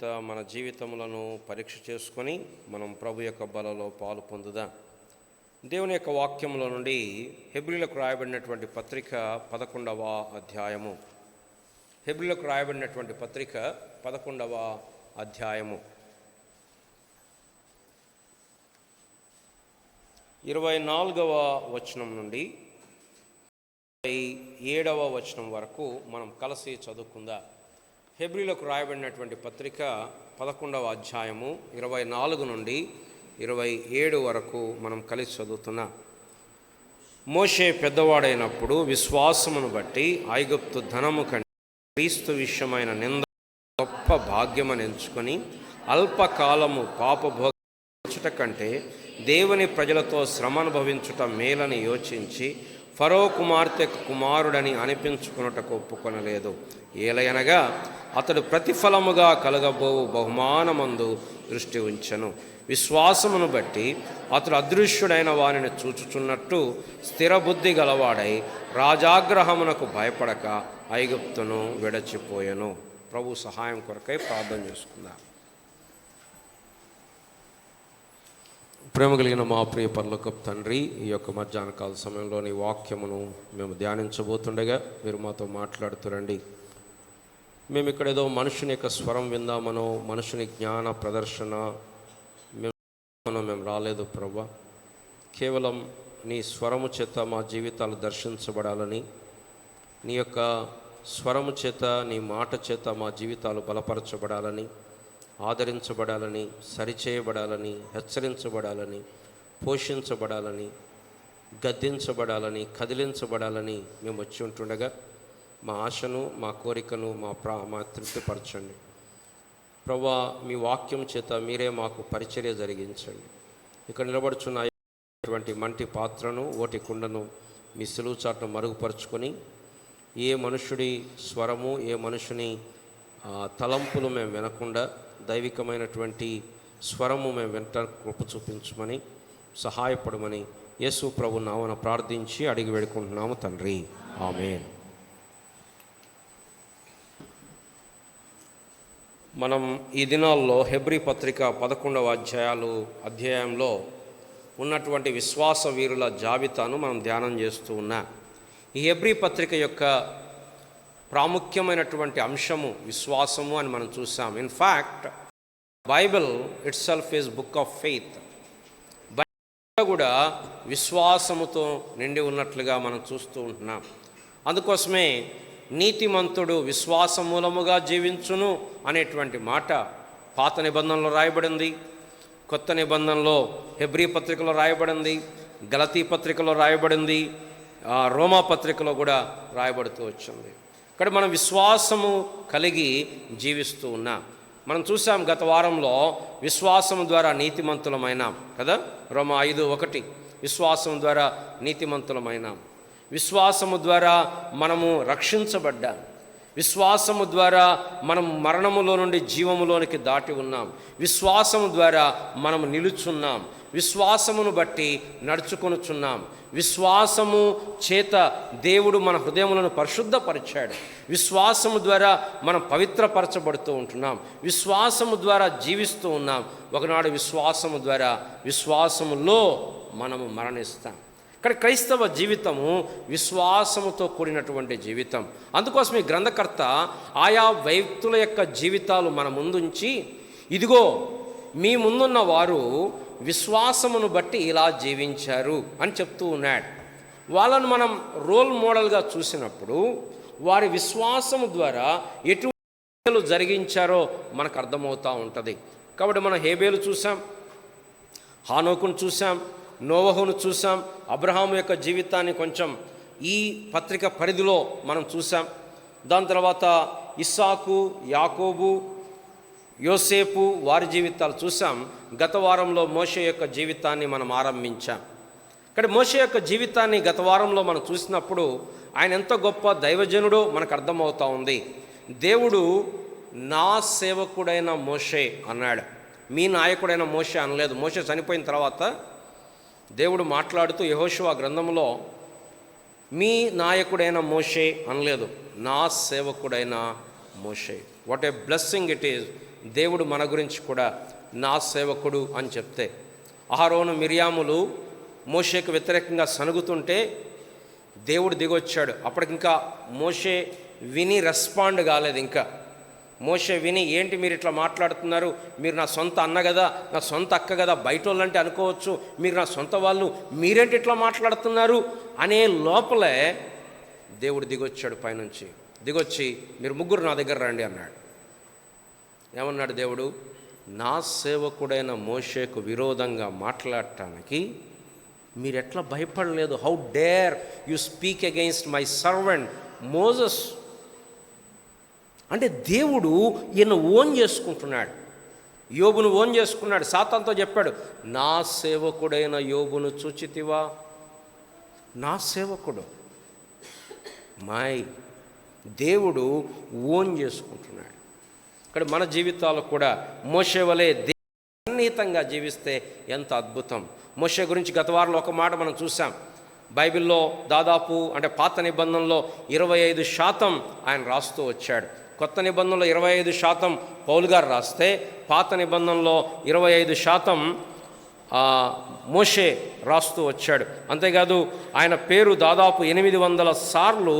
మన జీవితములను పరీక్ష చేసుకొని మనం ప్రభు యొక్క బలలో పాలు పొందుదాం. దేవుని యొక్క వాక్యముల నుండి హెబ్రీలకు రాయబడినటువంటి పత్రిక 11వ అధ్యాయము. హెబ్రీలకు రాయబడినటువంటి పత్రిక 11వ అధ్యాయము 24వ వచనం నుండి 27వ వచనం వరకు మనం కలిసి చదువుకుందాం. హెబ్రీలకు రాయబడినటువంటి పత్రిక 11వ అధ్యాయము 24 నుండి 27 వరకు మనం కలిసి చదువుతున్నాం. మోషే పెద్దవాడైనప్పుడు విశ్వాసమును బట్టి ఐగుప్తు ధనము కంటే క్రీస్తు విషయమైన నింద గొప్ప భాగ్యమని ఎంచుకొని అల్పకాలము పాపభోగించుట కంటే దేవుని ప్రజలతో శ్రమ అనుభవించుట మేలని యోచించి ఫరో కుమార్తెకు కుమారుడని అనిపించుకున్నటకు ఒప్పుకొనలేదు. ఏలయనగా అతడు ప్రతిఫలముగా కలగబోవు బహుమానమందు దృష్టి ఉంచెను. విశ్వాసమును బట్టి అతడు అదృశ్యుడైన వారిని చూచుచున్నట్టు స్థిరబుద్ధి గలవాడై రాజాగ్రహమునకు భయపడక ఐగుప్తును విడచిపోయెను. ప్రభు సహాయం కొరకై ప్రార్థన చేసుకుందాం. ప్రేమ కలిగిన మా ప్రియ పరలోకపు తండ్రి, ఈ యొక్క మధ్యాహ్న కాల సమయంలోని వాక్యమును మేము ధ్యానించబోతుండగా మీరు మాతో మాట్లాడుతురండి. మేము ఇక్కడ ఏదో మనుషుని యొక్క స్వరం విందామనో మనుషుని జ్ఞాన ప్రదర్శన మేము రాలేదు ప్రభా. కేవలం నీ స్వరము చేత మా జీవితాలు దర్శించబడాలని, నీ యొక్క స్వరము చేత నీ మాట చేత మా జీవితాలు బలపరచబడాలని, ఆదరించబడాలని, సరిచేయబడాలని, హెచ్చరించబడాలని, పోషించబడాలని, గద్దించబడాలని, కదిలించబడాలని మేము వచ్చి ఉంటుండగా మా ఆశను, మా కోరికను మా తృప్తిపరచండి ప్రభువా. మీ వాక్యం చేత మీరే మాకు పరిచర్య జరిగించండి. ఇక్కడ నిలబడుచున్నటువంటి మంటి పాత్రను, ఓటి కుండను మీ సులువు చాటును మరుగుపరుచుకొని ఏ మనుషుడి స్వరము, ఏ మనుషుని తలంపులు మేము వినకుండా దైవికమైనటువంటి స్వరము మేము వెంట కృప చూపించమని, సహాయపడమని యేసు ప్రభు నామమున ప్రార్థించి అడిగి వేడుకుంటున్నాము తండ్రి, ఆమేన్. మనం ఈ దినాల్లో హెబ్రీ పత్రిక 11వ అధ్యాయంలో ఉన్నటువంటి విశ్వాస వీరుల జాబితాను మనం ధ్యానం చేస్తూ ఉన్నాం. ఈ హెబ్రీ పత్రిక యొక్క ప్రాముఖ్యమైనటువంటి అంశము విశ్వాసము అని మనం చూసాం. In fact Bible it self is book of faith. Bible కూడా విశ్వాసముతో నిండి ఉన్నట్లుగా మనం చూస్తూ ఉంటున్నాం. అందుకోసమే నీతిమంతుడు విశ్వాస మూలముగా జీవించును అనేటువంటి మాట పాత నిబంధనలో రాయబడింది, కొత్త నిబంధనలో హెబ్రీ పత్రికలో రాయబడింది, గలతీ పత్రికలో రాయబడింది, రోమా పత్రికలో కూడా రాయబడుతూ వచ్చింది. ఇక్కడ మనం విశ్వాసము కలిగి జీవిస్తూ ఉన్నాం. మనం చూసాం గత వారంలో విశ్వాసము ద్వారా నీతిమంతులమైనాం కదా. రోమా 5:1 విశ్వాసం ద్వారా నీతిమంతులమైనాం. విశ్వాసము ద్వారా మనము రక్షించబడ్డాం. విశ్వాసము ద్వారా మనం మరణములో నుండి జీవములోనికి దాటి ఉన్నాం. విశ్వాసము ద్వారా మనము నిలుచున్నాం. విశ్వాసమును బట్టి నడుచుకొనుచున్నాం. విశ్వాసము చేత దేవుడు మన హృదయములను పరిశుద్ధపరిచాడు. విశ్వాసము ద్వారా మనం పవిత్రపరచబడుతూ ఉంటున్నాం. విశ్వాసము ద్వారా జీవిస్తూ ఉన్నాం. ఒకనాడు విశ్వాసము ద్వారా విశ్వాసములో మనము మరణిస్తాం. ఇక్కడ క్రైస్తవ జీవితము విశ్వాసముతో కూడినటువంటి జీవితం. అందుకోసం ఈ గ్రంథకర్త ఆయా వ్యక్తుల యొక్క జీవితాలు మన ముందుంచి, ఇదిగో మీ ముందున్న వారు విశ్వాసమును బట్టి ఇలా జీవించారు అని చెప్తూ ఉన్నాడు. వాళ్ళను మనం రోల్ మోడల్గా చూసినప్పుడు వారి విశ్వాసము ద్వారా ఎటువంటి జరిగించారో మనకు అర్థమవుతూ ఉంటుంది. కాబట్టి మనం హేబేలు చూసాం, హానోకును చూసాం, నోవహును చూసాం, అబ్రహాము యొక్క జీవితాన్ని కొంచెం ఈ పత్రిక పరిధిలో మనం చూసాం. దాని తర్వాత ఇస్సాకు, యాకోబు, యోసేపు వారి జీవితాలు చూసాం. గత వారంలో మోషే యొక్క జీవితాన్ని మనం ఆరంభించాం. ఇక్కడ మోషే యొక్క జీవితాన్ని గత వారంలో మనం చూసినప్పుడు ఆయన ఎంత గొప్ప దైవజనుడో మనకు అర్థమవుతూ ఉంది. దేవుడు నా సేవకుడైన మోషే అన్నాడు, మీ నాయకుడైన మోషే అనలేదు. మోషే చనిపోయిన తర్వాత దేవుడు మాట్లాడుతూ యెహోషువ గ్రంథంలో మీ నాయకుడైన మోషే అనలేదు, నా సేవకుడైన Moshe. What a blessing it is దేవుడు మన గురించి కూడా నా సేవకుడు అని చెప్తే, అహరోను మిరియాములు మోషేకు వ్యతిరేకంగా సనుగుతుంటే దేవుడు దిగొచ్చాడు. అప్పటికింకా మోషే విని రెస్పాండ్ కాలేదు. ఇంకా మోషే విని, ఏంటి మీరు ఇట్లా మాట్లాడుతున్నారు, మీరు నా సొంత అన్న కదా, నా సొంత అక్క కదా, బయట వాళ్ళంటే అనుకోవచ్చు, మీరు నా సొంత వాళ్ళు, మీరేంటి ఇట్లా మాట్లాడుతున్నారు అనే లోపలే దేవుడు దిగొచ్చాడు. పైనుంచి దిగొచ్చి, మీరు ముగ్గురు నా దగ్గర రండి అన్నాడు. ఏమన్నాడు దేవుడు? నా సేవకుడైన మోషేకు విరోధంగా మాట్లాడటానికి మీరు ఎట్లా భయపడలేదు? How dare you speak against my servant Moses. అంటే దేవుడు ఈయన ఓన్ చేసుకుంటున్నాడు, యోబును ఓన్ చేసుకున్నాడు. సాతానుతో చెప్పాడు, నా సేవకుడైన యోబును చూచితివా? నా సేవకుడు, మై దేవుడు ఓన్ చేసుకుంటున్నాడు. ఇక్కడ మన జీవితాలు కూడా మోషే వలె సన్నిహితంగా జీవిస్తే ఎంత అద్భుతం. మోషే గురించి గత వారంలో ఒక మాట మనం చూసాం. బైబిల్లో దాదాపు అంటే పాత నిబంధనలో 25% ఆయన రాస్తూ వచ్చాడు. కొత్త నిబంధనలో 25% పౌలు గారు రాస్తే, పాత నిబంధనలో 25% మోషే రాస్తూ వచ్చాడు. అంతేకాదు ఆయన పేరు దాదాపు 800 సార్లు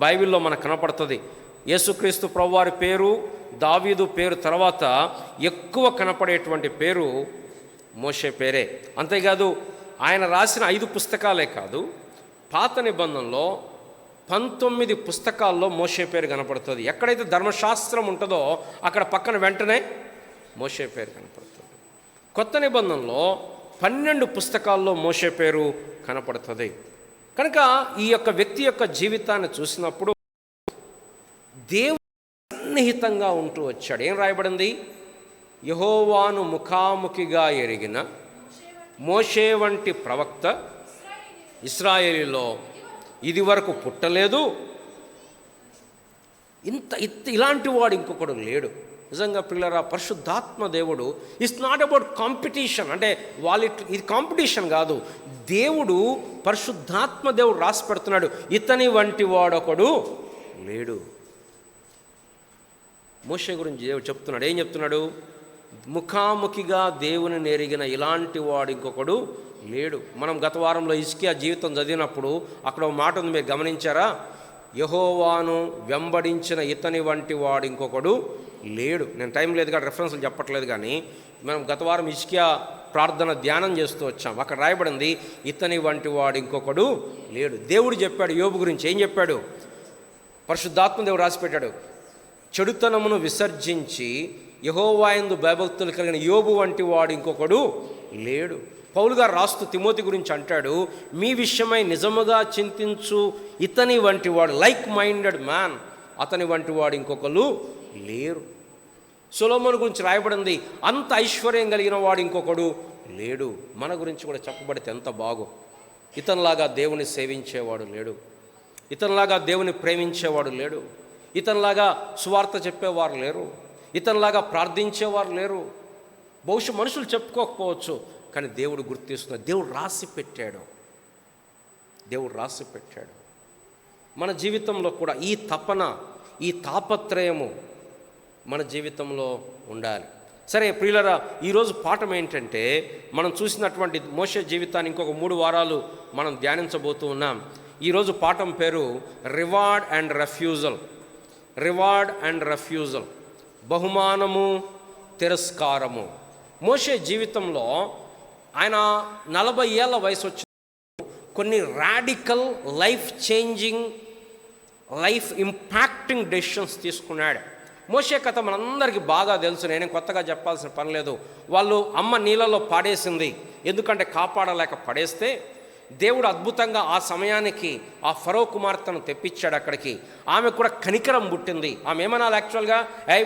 బైబిల్లో మనకు కనపడుతుంది. యేసుక్రీస్తు ప్రభువారి పేరు, దావీదు పేరు తర్వాత ఎక్కువ కనపడేటువంటి పేరు మోషే పేరే. అంతేకాదు ఆయన రాసిన 5 పుస్తకాలే కాదు, పాత నిబంధనలో 19 పుస్తకాల్లో మోషే పేరు కనపడుతుంది. ఎక్కడైతే ధర్మశాస్త్రం ఉంటుందో అక్కడ పక్కన వెంటనే మోషే పేరు కనపడుతుంది. కొత్త నిబంధనలో 12 పుస్తకాల్లో మోషే పేరు కనపడుతుంది. కనుక ఈ యొక్క వ్యక్తి యొక్క జీవితాన్ని చూసినప్పుడు దేవుడు సన్నిహితంగా ఉంటూ వచ్చాడు. ఏం రాయబడింది? యెహోవాను ముఖాముఖిగా ఎరిగిన మోషే వంటి ప్రవక్త ఇశ్రాయేలులో ఇది వరకు పుట్టలేదు, ఇలాంటి వాడు ఇంకొకడు లేడు. నిజంగా పిల్లరా, పరిశుద్ధాత్మ దేవుడు ఇట్స్ నాట్ అబౌట్ కాంపిటీషన్. అంటే ఇది కాంపిటీషన్ కాదు. దేవుడు, పరిశుద్ధాత్మ దేవుడు రాసి పెడుతున్నాడు, ఇతని వంటి వాడొకడు లేడు. మోషే గురించి దేవుడు చెప్తున్నాడు. ఏం చెప్తున్నాడు? ముఖాముఖిగా దేవుని నెరిగిన ఇలాంటి వాడు ఇంకొకడు లేడు. మనం గత వారంలో హిజ్కియా జీవితం చదివినప్పుడు అక్కడ ఒక మాట ఉంది, మీరు గమనించారా? యెహోవాను వెంబడించిన ఇతని వంటి వాడు ఇంకొకడు లేడు. నేను టైం లేదు కాబట్టి రెఫరెన్స్లు చెప్పట్లేదు, కానీ మనం గత వారం హిజ్కియా ప్రార్థన ధ్యానం చేస్తూ వచ్చాం. అక్కడ రాయబడింది, ఇతని వంటి వాడు ఇంకొకడు లేడు. దేవుడు చెప్పాడు యోబు గురించి. ఏం చెప్పాడు? పరిశుద్ధాత్మ దేవుడు రాసిపెట్టాడు, చెడుతనమును విసర్జించి యెహోవాయందు భయభక్తులు కలిగిన యోబు వంటి వాడు ఇంకొకడు లేడు. పౌలు గారు రాస్తూ తిమోతి గురించి అంటాడు, మీ విషయమై నిజముగా చింతించు ఇతని వంటి వాడు, లైక్ మైండెడ్ మ్యాన్, అతని వంటి వాడు ఇంకొకరు లేరు. సొలొమోను గురించి రాయబడింది, అంత ఐశ్వర్యం కలిగిన వాడు ఇంకొకడు లేడు. మన గురించి కూడా చెప్పబడితే ఎంత బాగో. ఇతనిలాగా దేవుని సేవించేవాడు లేడు, ఇతనిలాగా దేవుని ప్రేమించేవాడు లేడు, ఇతనిలాగా సువార్త చెప్పేవారు లేరు, ఇతనిలాగా ప్రార్థించేవారు లేరు. బహుశా మనుషులు చెప్పుకోకపోవచ్చు, కానీ దేవుడు గుర్తిస్తున్నాడు. దేవుడు రాసి పెట్టాడు, దేవుడు రాసి పెట్టాడు. మన జీవితంలో కూడా ఈ తపన, ఈ తాపత్రయము మన జీవితంలో ఉండాలి. సరే ప్రియులరా, ఈరోజు పాఠం ఏంటంటే, మనం చూసినటువంటి మోషే జీవితాన్ని ఇంకొక 3 వారాలు మనం ధ్యానించబోతూ ఉన్నాం. ఈరోజు పాఠం పేరు reward and refusal. Reward and refusal, బహుమానము, తిరస్కారము. మోషే జీవితంలో ఆయన 40 ఏళ్ళ వయసు వచ్చి కొన్ని radical, life changing, life impacting decisions తీసుకున్నాడు. మోషే కథ మనందరికీ బాగా తెలుసు, నేనేం కొత్తగా చెప్పాల్సిన పని లేదు. వాళ్ళు అమ్మ నీళ్ళలో పాడేసింది, ఎందుకంటే కాపాడలేక పడేస్తే దేవుడు అద్భుతంగా ఆ సమయానికి ఆ ఫరో కుమార్తెను తెప్పించాడు అక్కడికి. ఆమె కూడా కనికరం పుట్టింది. ఆమె ఏమనాలి? యాక్చువల్గా,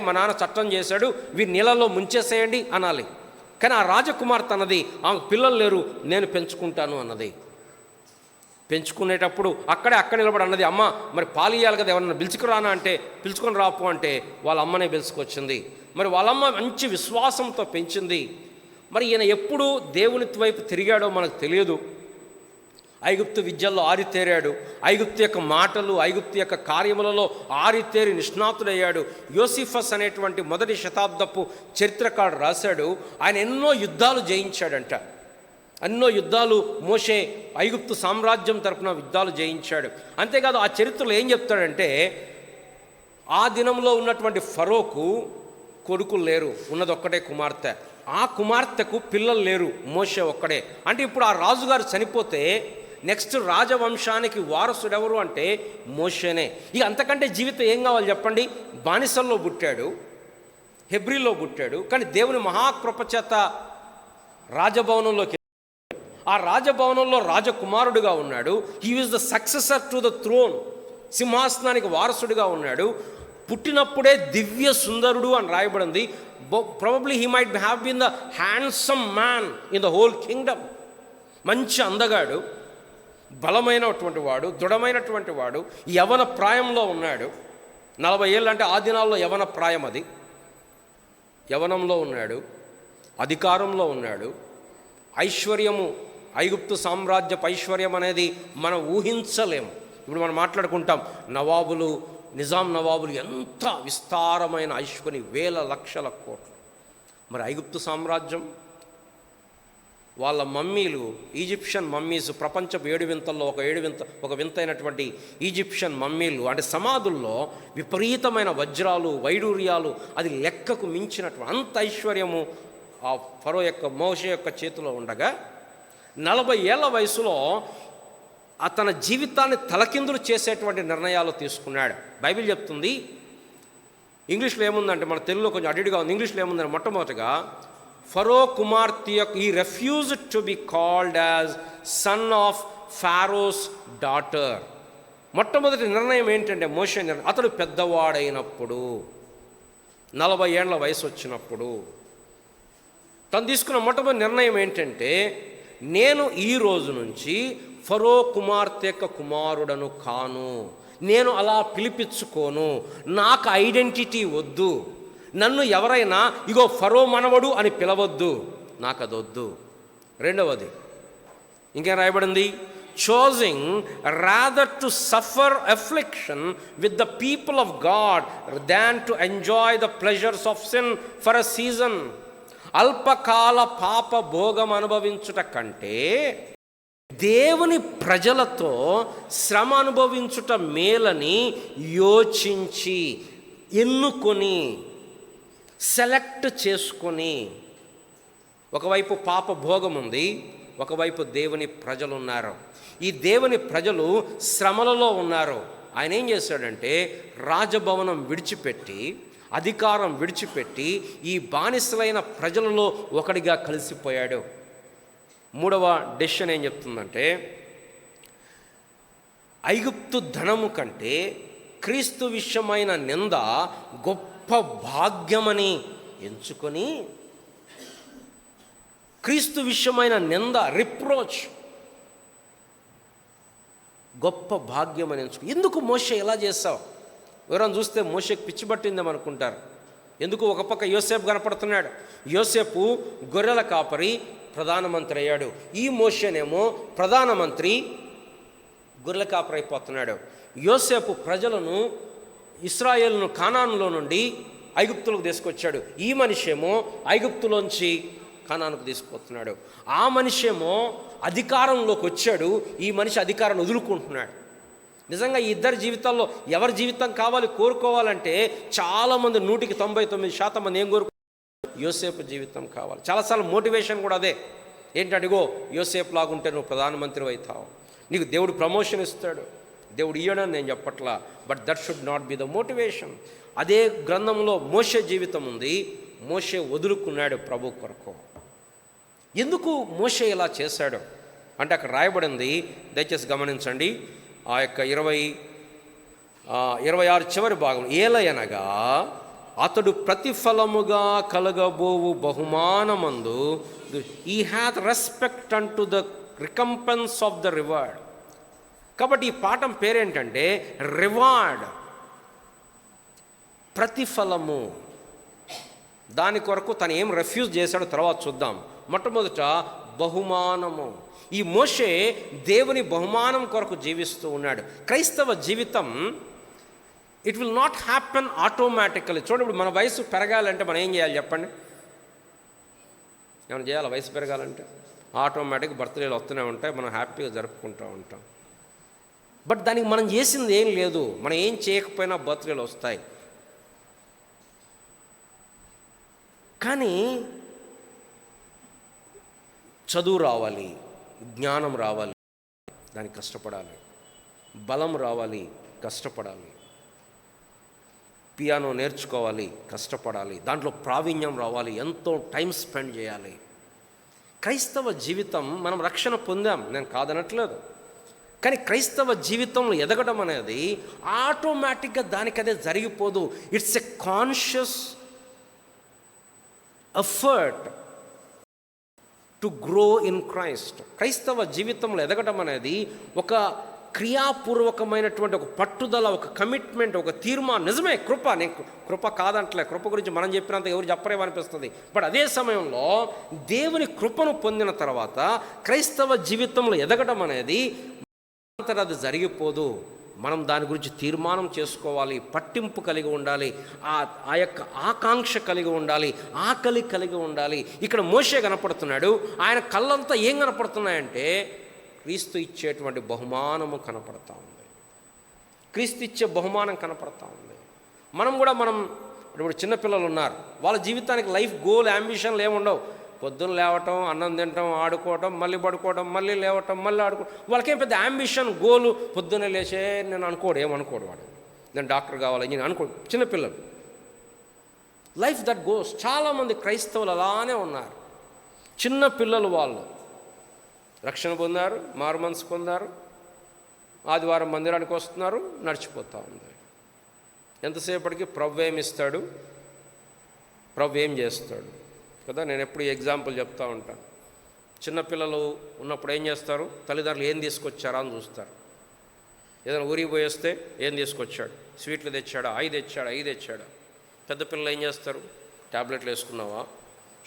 మా నాన్న చట్టం చేశాడు, వీరి నీళ్ళలో ముంచేసేయండి అనాలి. కానీ ఆ రాజకుమార్తె అన్నది, ఆమె పిల్లలు లేరు, నేను పెంచుకుంటాను అన్నది. పెంచుకునేటప్పుడు అక్కడ నిలబడి అన్నది, అమ్మ మరి పాలు ఇవ్వాలి కదా, ఎవరన్నా పిలుచుకురానా అంటే, పిలుచుకొని రాపు అంటే వాళ్ళ అమ్మనే పిలుచుకొచ్చింది. మరి వాళ్ళమ్మ మంచి విశ్వాసంతో పెంచింది. మరి ఈయన ఎప్పుడు దేవుని వైపు తిరిగాడో మనకు తెలియదు. ఐగుప్తు విద్యల్లో ఆరితేరాడు, ఐగుప్తు యొక్క మాటలు, ఐగుప్తు యొక్క కార్యములలో ఆరితేరి నిష్ణాతుడయ్యాడు. యోసిఫస్ అనేటువంటి మొదటి శతాబ్దపు చరిత్రకారుడు రాశాడు, ఆయన ఎన్నో యుద్ధాలు జయించాడంట. ఎన్నో యుద్ధాలు మోషే ఐగుప్తు సామ్రాజ్యం తరపున యుద్ధాలు జయించాడు. అంతేకాదు ఆ చరిత్రలో ఏం చెప్తాడంటే, ఆ దినంలో ఉన్నటువంటి ఫరోకు కొడుకులు లేరు, ఉన్నది ఒక్కటే కుమార్తె. ఆ కుమార్తెకు పిల్లలు లేరు, మోషే ఒక్కడే. అంటే ఇప్పుడు ఆ రాజుగారు చనిపోతే నెక్స్ట్ రాజవంశానికి వారసుడు ఎవరు అంటే మోషేనే. ఇక అంతకంటే జీవితం ఏం కావాలి చెప్పండి? బానిసల్లో పుట్టాడు, హెబ్రీలో పుట్టాడు, కానీ దేవుని మహాకృప చేత రాజభవనంలోకి, ఆ రాజభవనంలో రాజకుమారుడుగా ఉన్నాడు. He is the successor to the throne, సింహాసనానికి వారసుడిగా ఉన్నాడు. పుట్టినప్పుడే దివ్య సుందరుడు అని రాయబడింది. Probably he might have been the handsome man in the whole kingdom. మంచి అందగాడు, బలమైనటువంటి వాడు, దృఢమైనటువంటి వాడు, యవన ప్రాయంలో ఉన్నాడు. 40 ఏళ్ళు అంటే ఆ దినాల్లో యవన ప్రాయం. అది యవనంలో ఉన్నాడు, అధికారంలో ఉన్నాడు. ఐశ్వర్యము, ఐగుప్తు సామ్రాజ్యపు ఐశ్వర్యం అనేది మనం ఊహించలేము. ఇప్పుడు మనం మాట్లాడుకుంటాం నవాబులు, నిజాం నవాబులు ఎంత విస్తారమైన ఐశ్వర్యం, వేల లక్షల కోట్లు. మరి ఐగుప్తు సామ్రాజ్యం, వాళ్ళ మమ్మీలు, ఈజిప్షియన్ మమ్మీస్, ప్రపంచపు 7 వింతల్లో ఒక వింత అయినటువంటి ఈజిప్షియన్ మమ్మీలు, అంటే సమాధుల్లో విపరీతమైన వజ్రాలు, వైడూర్యాలు, అది లెక్కకు మించినటువంటి అంత ఐశ్వర్యము ఆ ఫరో యొక్క, మోషే యొక్క చేతిలో ఉండగా 40 ఏళ్ల వయసులో తన జీవితాన్ని తలకిందులు చేసేటువంటి నిర్ణయాలు తీసుకున్నాడు. బైబిల్ చెప్తుంది, ఇంగ్లీష్లో ఏముందంటే, మన తెలుగులో కొంచెం అడిడిగా ఉంది, ఇంగ్లీష్లో ఏముందంటే మొట్టమొదటిగా ఫరో కుమార్తె యొక్క ఈ refused to be called as son of Pharaoh's daughter. మొట్టమొదటి నిర్ణయం ఏంటంటే మోషే నిర్ణయం, అతడు పెద్దవాడైనప్పుడు 40 ఏళ్ల వయసు వచ్చినప్పుడు తను తీసుకున్న మొట్టమొదటి నిర్ణయం ఏంటంటే, నేను ఈ రోజు నుంచి ఫరో కుమార్తె యొక్క కుమారుడను కాను, నేను అలా పిలిపించుకోను, నాకు ఐడెంటిటీ వద్దు, నన్ను ఎవరైనా ఇగో ఫరో మనవడు అని పిలవద్దు, నాకు అది వద్దు. రెండవది ఇంకేం రాయబడింది, choosing rather to suffer affliction with the people of God than to enjoy the pleasures of sin for a season. అల్పకాల పాప భోగం అనుభవించుట కంటే దేవుని ప్రజలతో శ్రమ అనుభవించుట మేలని యోచించి, ఎన్నుకొని, సెలెక్ట్ చేసుకొని, ఒకవైపు పాప భోగం ఉంది, ఒకవైపు దేవుని ప్రజలు ఉన్నారు. ఈ దేవుని ప్రజలు శ్రమలలో ఉన్నారు. ఆయన ఏం చేశాడంటే రాజభవనం విడిచిపెట్టి, అధికారం విడిచిపెట్టి ఈ బానిసలైన ప్రజలలో ఒకడిగా కలిసిపోయాడు. మూడవ డెసిషన్ ఏం చెప్తుందంటే, ఐగుప్తు ధనము కంటే క్రీస్తు విషయమైన నింద గొప్ప భాగ్యమని ఎంచుకొని, క్రీస్తు విషయమైన నింద, రిప్రోచ్, గొప్ప భాగ్యమని ఎంచుకో. ఎందుకు మోషే ఎలా చేస్తావు? ఎవరైనా చూస్తే మోషేకి పిచ్చి పట్టిందేమో అనుకుంటారు. ఎందుకు? ఒక పక్క యోసేపు కనపడుతున్నాడు. యోసేపు గొర్రెల కాపరి, ప్రధానమంత్రి అయ్యాడు. ఈ మోషేనేమో ప్రధానమంత్రి, గొర్రెల కాపరి అయిపోతున్నాడు. యోసేపు ప్రజలను, ఇశ్రాయేలును కానానులో నుండి ఐగుప్తులకు తీసుకొచ్చాడు. ఈ మనిషేమో ఐగుప్తులోంచి కానానుకు తీసుకుపోతున్నాడు. ఆ మనిషేమో అధికారంలోకి వచ్చాడు, ఈ మనిషి అధికారాన్ని వదులుకుంటున్నాడు. నిజంగా ఈ ఇద్దరి జీవితాల్లో ఎవరి జీవితం కావాలి కోరుకోవాలంటే చాలామంది 99% మంది ఏం కోరుకుంటారు? యోసేపు జీవితం కావాలి. చాలాసార్లు మోటివేషన్ కూడా అదే. ఏంటంటే, ఇగో యోసేపు లాగుంటే నువ్వు ప్రధానమంత్రి అవుతావు, నీకు దేవుడు ప్రమోషన్ ఇస్తాడు. దేవుడు ఇయ్యడని నేను చెప్పట్లా, but that should not be the motivation. అదే గ్రంథంలో మోషే జీవితం ఉంది. మోషే వదులుకున్నాడు ప్రభు కొరకు. ఎందుకు మోషే ఇలా చేశాడు అంటే అక్కడ రాయబడింది, దయచేసి గమనించండి. ఆ యొక్క 26 చివరి భాగం, ఏలయనగా అతడు ప్రతిఫలముగా కలగబోవు బహుమానమందు ఈ hath respect an to the recompense of the reward. కాబట్టి ఈ పాఠం పేరేంటంటే రివార్డ్, ప్రతిఫలము. దాని కొరకు తను ఏం రెఫ్యూజ్ చేశాడో తర్వాత చూద్దాం. మొట్టమొదట బహుమానము. ఈ మోషే దేవుని బహుమానం కొరకు జీవిస్తూ ఉన్నాడు. క్రైస్తవ జీవితం it will not happen automatically. చూడండి, ఇప్పుడు మన వయసు పెరగాలంటే మనం ఏం చేయాలి చెప్పండి? ఏమైనా చేయాలి? వయసు పెరగాలంటే ఆటోమేటిక్ బర్త్డేలు వస్తూనే ఉంటాయి, మనం హ్యాపీగా జరుపుకుంటూ ఉంటాం. బట్ దానికి మనం చేసింది ఏం లేదు. మనం ఏం చేయకపోయినా బర్త్డేలు వస్తాయి. కానీ చదువు రావాలి, జ్ఞానం రావాలి, దానికి కష్టపడాలి. బలం రావాలి, కష్టపడాలి. పియానో నేర్చుకోవాలి, కష్టపడాలి. దాంట్లో ప్రావీణ్యం రావాలి, ఎంతో టైం స్పెండ్ చేయాలి. క్రైస్తవ జీవితం, మనం రక్షణ పొందాం, నేను కాదనట్లేదు. కానీ క్రైస్తవ జీవితంలో ఎదగడం అనేది ఆటోమేటిక్గా దానికదే జరిగిపోదు. It's a conscious effort to grow in Christ. క్రైస్తవ జీవితంలో ఎదగడం అనేది ఒక క్రియాపూర్వకమైనటువంటి ఒక పట్టుదల, ఒక కమిట్మెంట్, ఒక తీర్మానం. నిజమే, కృప, నేను కృప కాదంటలే, కృప గురించి మనం చెప్పినంత ఎవరు చెప్పరేమనిపిస్తుంది. బట్ అదే సమయంలో దేవుని కృపను పొందిన తర్వాత క్రైస్తవ జీవితంలో ఎదగడం అనేది అది జరిగిపోదు. మనం దాని గురించి తీర్మానం చేసుకోవాలి, పట్టింపు కలిగి ఉండాలి, ఆ యొక్క ఆకాంక్ష కలిగి ఉండాలి, ఆకలి కలిగి ఉండాలి. ఇక్కడ మోషే కనపడుతున్నాడు. ఆయన కళ్ళంతా ఏం కనపడుతున్నాయంటే క్రీస్తు ఇచ్చేటువంటి బహుమానము కనపడతా ఉంది. క్రీస్తు ఇచ్చే బహుమానం కనపడతా ఉంది. మనం ఇప్పుడు చిన్నపిల్లలు ఉన్నారు, వాళ్ళ జీవితానికి లైఫ్ గోల్, యాంబిషన్లు ఏముండవు. పొద్దున్న లేవటం, అన్నం తినటం, ఆడుకోవటం, మళ్ళీ పడుకోవడం, మళ్ళీ లేవటం, మళ్ళీ ఆడుకోవడం. వాళ్ళకేం పెద్ద యాంబిషన్, గోలు పొద్దున్నే లేచే నేను ఏమనుకోడు వాడు, నేను డాక్టర్ కావాలి, నేను అనుకోడు. చిన్నపిల్లలు లైఫ్ దట్ గోస్. చాలామంది క్రైస్తవులు అలానే ఉన్నారు. చిన్న పిల్లలు వాళ్ళు రక్షణ పొందారు, మారుమనసు పొందారు, ఆదివారం మందిరానికి వస్తున్నారు, నడిచిపోతూ ఉంది. ఎంతసేపటికి ప్రభు ఏమి ఇస్తాడు, ప్రభు ఏం చేస్తాడు కదా. నేను ఎప్పుడు ఎగ్జాంపుల్ చెప్తూ ఉంటాను. చిన్నపిల్లలు ఉన్నప్పుడు ఏం చేస్తారు, తల్లిదండ్రులు ఏం తీసుకొచ్చారా అని చూస్తారు. ఏదైనా ఊరికి పోయి వస్తే ఏం తీసుకొచ్చాడు, స్వీట్లు తెచ్చాడా, అవి తెచ్చాడా. పెద్ద పిల్లలు ఏం చేస్తారు, ట్యాబ్లెట్లు వేసుకున్నావా,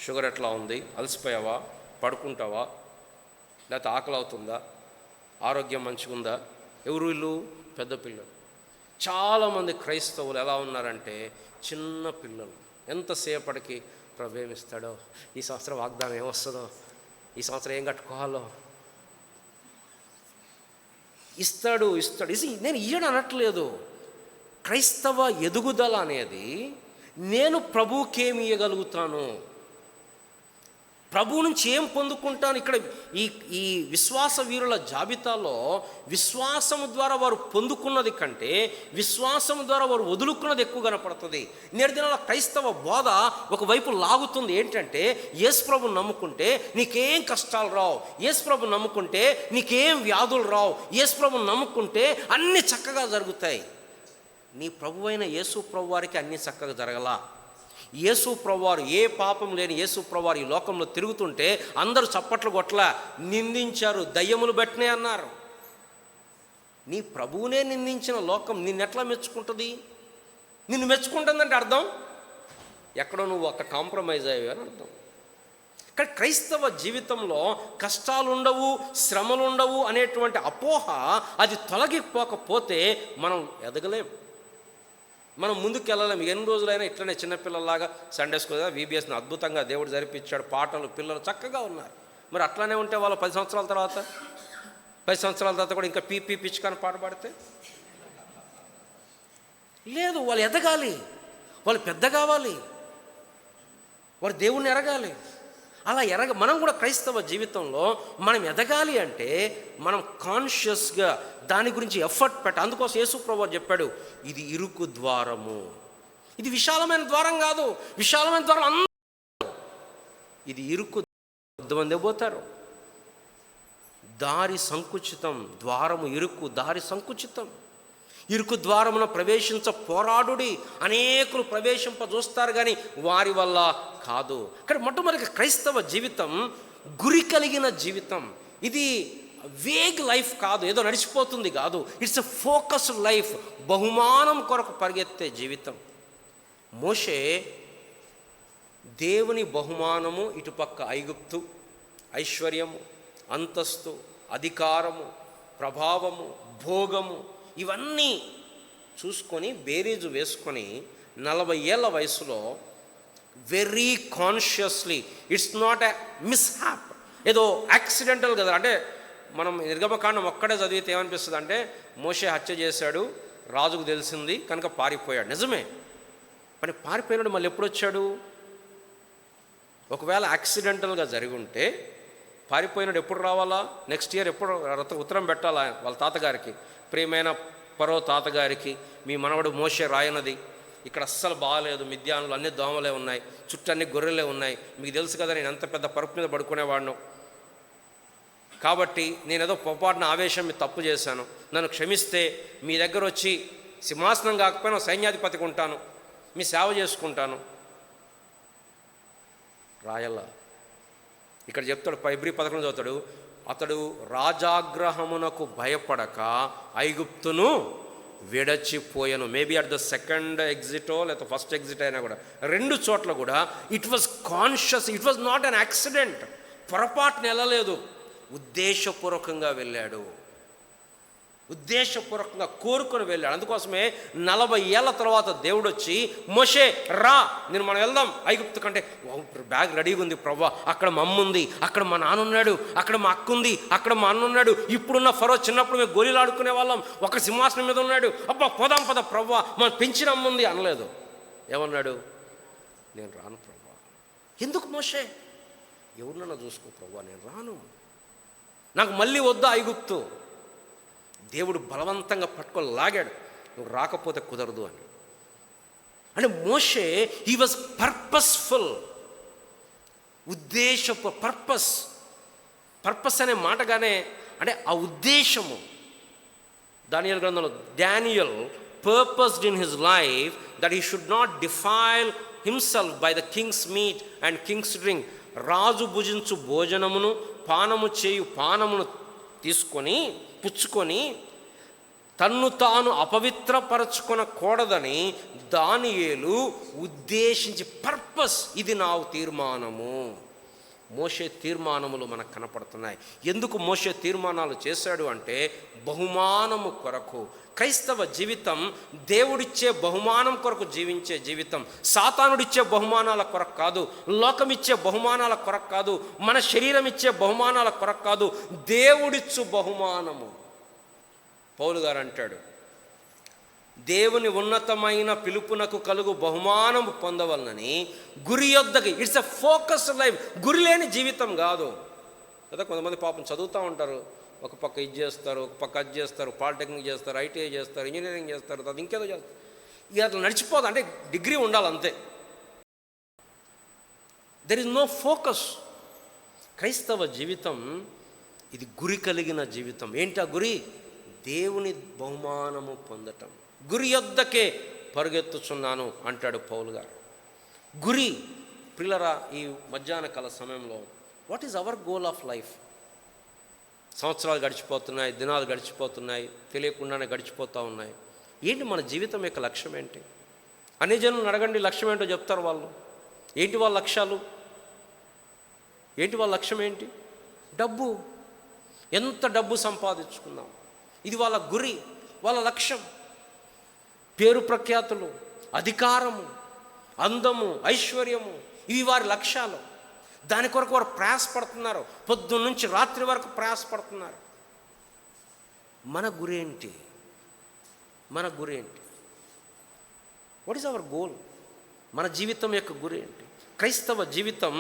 షుగర్ ఎట్లా ఉంది, అలసిపోయావా, పడుకుంటావా, లేకపోతే ఆకలి అవుతుందా, ఆరోగ్యం మంచిగుందా. ఎవరు వీళ్ళు? పెద్ద పిల్లలు. చాలామంది క్రైస్తవులు ఎలా ఉన్నారంటే చిన్న పిల్లలు. ఎంతసేపటికి ప్రభు ఏమిస్తాడో, ఈ సంవత్సరం వాగ్దానం ఏమొస్తుందో, ఈ సంవత్సరం ఏం కట్టుకోవాలో, ఇస్తాడు. నేను ఇయ్యడం అనట్లేదు. క్రైస్తవ ఎదుగుదల అనేది నేను ప్రభువుకేమి ఇవ్వగలుగుతాను, ప్రభువు నుంచి ఏం పొందుకుంటాను. ఇక్కడ ఈ విశ్వాస వీరుల జాబితాలో విశ్వాసము ద్వారా వారు పొందుకున్నది కంటే విశ్వాసము ద్వారా వారు వదులుకున్నది ఎక్కువ కనపడుతుంది. నేటి దినాల క్రైస్తవ బోధ ఒకవైపు లాగుతుంది. ఏంటంటే యేసు ప్రభువుని నమ్ముకుంటే నీకేం కష్టాలు రావు, యేసు ప్రభువుని నమ్ముకుంటే నీకేం వ్యాధులు రావు, యేసు ప్రభువుని నమ్ముకుంటే అన్నీ చక్కగా జరుగుతాయి. నీ ప్రభువైన యేసు ప్రభు వారికి అన్నీ చక్కగా జరగలా. యేసు ప్రభువారు, ఏ పాపం లేని యేసు ప్రభువారు ఈ లోకంలో తిరుగుతుంటే అందరూ చప్పట్లు కొట్లా, నిందించారు, దయ్యములు బట్టినే అన్నారు. నీ ప్రభువునే నిందించిన లోకం నిన్నెట్లా మెచ్చుకుంటుంది? నిన్ను మెచ్చుకుంటుందంటే అర్థం ఎక్కడో నువ్వు ఒక కాంప్రమైజ్ అయ్యావు అని అర్థం. కానీ క్రైస్తవ జీవితంలో కష్టాలుండవు, శ్రమలుండవు అనేటువంటి అపోహ అది తొలగిపోకపోతే మనం ఎదగలేం, మనం ముందుకు వెళ్ళలేం. ఎన్ని రోజులైనా ఇట్లనే చిన్నపిల్లలాగా సండే స్కూల్ VBSని అద్భుతంగా దేవుడు జరిపించాడు, పాటలు, పిల్లలు చక్కగా ఉన్నారు. మరి అట్లానే ఉంటే వాళ్ళు 10 సంవత్సరాల తర్వాత కూడా ఇంకా పీ పిచ్చుకొని పాట పాడితే లేదు. వాళ్ళు ఎదగాలి, వాళ్ళు పెద్ద కావాలి, వారు దేవుణ్ణి ఎరగాలి. అలా మనం కూడా క్రైస్తవ జీవితంలో మనం ఎదగాలి అంటే మనం కాన్షియస్గా దాని గురించి ఎఫర్ట్ పెట్టాలి. అందుకోసం యేసు ప్రభువు చెప్పాడు, ఇది ఇరుకు ద్వారము, ఇది విశాలమైన ద్వారం కాదు, విశాలమైన ద్వారం అందరూ, ఇది ఇరుకు, కొంతమంది పోతారు. దారి సంకుచితం, ద్వారము ఇరుకు, దారి సంకుచితం. ఇరుకు ద్వారమున ప్రవేశించ పోరాడుడి, అనేకులు ప్రవేశింప చూస్తారు కానీ వారి వల్ల కాదు. కానీ మొట్టమొదటి క్రైస్తవ జీవితం గురి కలిగిన జీవితం. ఇది వేగ్ లైఫ్ కాదు, ఏదో నడిచిపోతుంది కాదు. ఇట్స్ ఎ ఫోకస్డ్ లైఫ్, బహుమానం కొరకు పరిగెత్తే జీవితం. మోషే దేవుని బహుమానము ఇటుపక్క ఐగుప్తు, ఐశ్వర్యము, అంతస్తు, అధికారము, ప్రభావము, భోగము ఇవన్నీ చూసుకొని బేరీజు వేసుకొని 40 ఏళ్ళ వయసులో very consciously, it's not a mishap, ఏదో యాక్సిడెంటల్ కదా. అంటే మనం నిర్గమకాండం ఒక్కడే చదివితే ఏమనిపిస్తుంది అంటే మోషే హత్య చేశాడు, రాజుకు తెలిసింది కనుక పారిపోయాడు. నిజమే, మరి పారిపోయినాడు మళ్ళీ ఎప్పుడు వచ్చాడు? ఒకవేళ యాక్సిడెంటల్గా జరిగి ఉంటే పారిపోయినాడు ఎప్పుడు రావాలా? నెక్స్ట్ ఇయర్ ఎప్పుడు ఉత్తరం పెట్టాలా వాళ్ళ తాతగారికి, ప్రియమైన పరో తాతగారికి, మీ మనవడు మోషే రాయనది ఇక్కడ అస్సలు బాగాలేదు, మిద్యాన్లు అన్ని దోమలే ఉన్నాయి, చుట్టూ అన్ని గొర్రెలే ఉన్నాయి, మీకు తెలుసు కదా నేను ఎంత పెద్ద పరుపు మీద పడుకునేవాడిను, కాబట్టి నేనేదో పొరపాటున ఆవేశం మీద తప్పు చేశాను, నన్ను క్షమిస్తే మీ దగ్గర వచ్చి సింహాసనం కాకపోయినా సైన్యాధిపతికి ఉంటాను, మీ సేవ చేసుకుంటాను. రాయల్లా ఇక్కడ చెప్తాడు, హెబ్రీ 11 చదువుతాడు, అతడు రాజాగ్రహమునకు భయపడక ఐగుప్తును విడచిపోయాను. మేబీ అట్ ద సెకండ్ ఎగ్జిటో లేకపోతే ఫస్ట్ ఎగ్జిట్ అయినా కూడా 2 చోట్ల కూడా it was conscious, it was not an accident. పొరపాటున వెళ్ళలేదు, ఉద్దేశపూర్వకంగా వెళ్ళాడు, ఉద్దేశపూర్వకంగా కోరుకొని వెళ్ళాడు. అందుకోసమే 40 ఏళ్ళ తర్వాత దేవుడు వచ్చి మోషే రా, మనం వెళ్దాం ఐగుప్తు కంటే, బ్యాగ్ రెడీగా ఉంది ప్రవ్వా, అక్కడ మా అమ్మ ఉంది, అక్కడ మా నాన్న ఉన్నాడు, అక్కడ మా అక్క ఉంది, అక్కడ మా అన్న ఉన్నాడు, ఇప్పుడున్న ఫరో చిన్నప్పుడు మేము గోళీలు ఆడుకునే వాళ్ళం, ఒక సింహాసనం మీద ఉన్నాడు, అబ్బా పోదాం పద ప్రవ్వా, మన పెంచిన అమ్మ ఉంది అనలేదు. ఏమన్నాడు? నేను రాను ప్రవ్వా. ఎందుకు మోషే? ఎవరినన్నా చూసుకో ప్రవ్వా, నేను రాను, నాకు మళ్ళీ వద్దా ఐగుప్తు. దేవుడు బలవంతంగా పట్టుకొని లాగాడు, నువ్వు రాకపోతే కుదరదు అని. అంటే మోషే హీ వాజ్ పర్పస్ఫుల్, ఉద్దేశపు పర్పస్ అనే మాటగానే అంటే ఆ ఉద్దేశము. దానియేలు గ్రంథంలో Daniel purposed in his life that he should not defile himself by the king's meat and king's drink. రాజు భుజించు భోజనమును పానము చేయు పానమును తీసుకొని పుచ్చుకొని తన్ను తాను అపవిత్రపరచుకొనకూడదని దానియేలు ఉద్దేశించి పర్పస్, ఇది నా తీర్మానము. మోషే తీర్మానములు మనకు కనపడుతున్నాయి. ఎందుకు మోషే తీర్మానాలు చేశాడు అంటే బహుమానము కొరకు. క్రైస్తవ జీవితం దేవుడిచ్చే బహుమానం కొరకు జీవించే జీవితం, సాతానుడిచ్చే బహుమానాల కొరకు కాదు, లోకమిచ్చే బహుమానాల కొరకు కాదు, మన శరీరం ఇచ్చే బహుమానాల కొరకు కాదు, దేవుడిచ్చు బహుమానము. పౌలు గారు అంటాడు, దేవుని ఉన్నతమైన పిలుపునకు కలుగు బహుమానము పొందవలనని గురి యొద్దకి. ఇట్స్ ఎ ఫోకస్డ్ లైఫ్, గురి లేని జీవితం కాదు కదా. కొంతమంది పాపం చదువుతూ ఉంటారు, ఒక పక్క ఇది చేస్తారు, ఒక పక్క అది చేస్తారు, పాలిటెక్నిక్ చేస్తారు, ఐటీఐ చేస్తారు, ఇంజనీరింగ్ చేస్తారు, అది ఇంకేదో చేస్తారు, ఇక అట్లా నడిచిపోదు. అంటే డిగ్రీ ఉండాలి అంతే. There is no focus. క్రైస్తవ జీవితం ఇది గురి కలిగిన జీవితం. ఏంటి ఆ గురి? దేవుని బహుమానము పొందటం. గురి యొద్దకే పరుగెత్తుచున్నాను అంటాడు పౌలు గారు. గురి ప్రియులరా, ఈ మధ్యాహ్న కాల సమయంలో what is hour goal of life? సంవత్సరాలు గడిచిపోతున్నాయి, దినాలు గడిచిపోతున్నాయి, తెలియకుండానే గడిచిపోతూ ఉన్నాయి. ఏంటి మన జీవితం యొక్క లక్ష్యం ఏంటి? అన్ని జనులను అడగండి, లక్ష్యం ఏంటో చెప్తారు వాళ్ళు. ఏంటి వాళ్ళ లక్ష్యాలు? ఏంటి వాళ్ళ లక్ష్యం ఏంటి? డబ్బు. ఎంత డబ్బు సంపాదించుకుందాం, ఇది వాళ్ళ గురి, వాళ్ళ లక్ష్యం. పేరు ప్రఖ్యాతులు, అధికారము, అందము, ఐశ్వర్యము, ఇవి వారి లక్ష్యాలు. దాని కొరకు వారు ప్రయాసపడుతున్నారు, పొద్దున్న నుంచి రాత్రి వరకు ప్రయాసపడుతున్నారు. మన గురి ఏంటి? మన గురి ఏంటి? What is hour goal? మన జీవితం యొక్క గురి ఏంటి? క్రైస్తవ జీవితం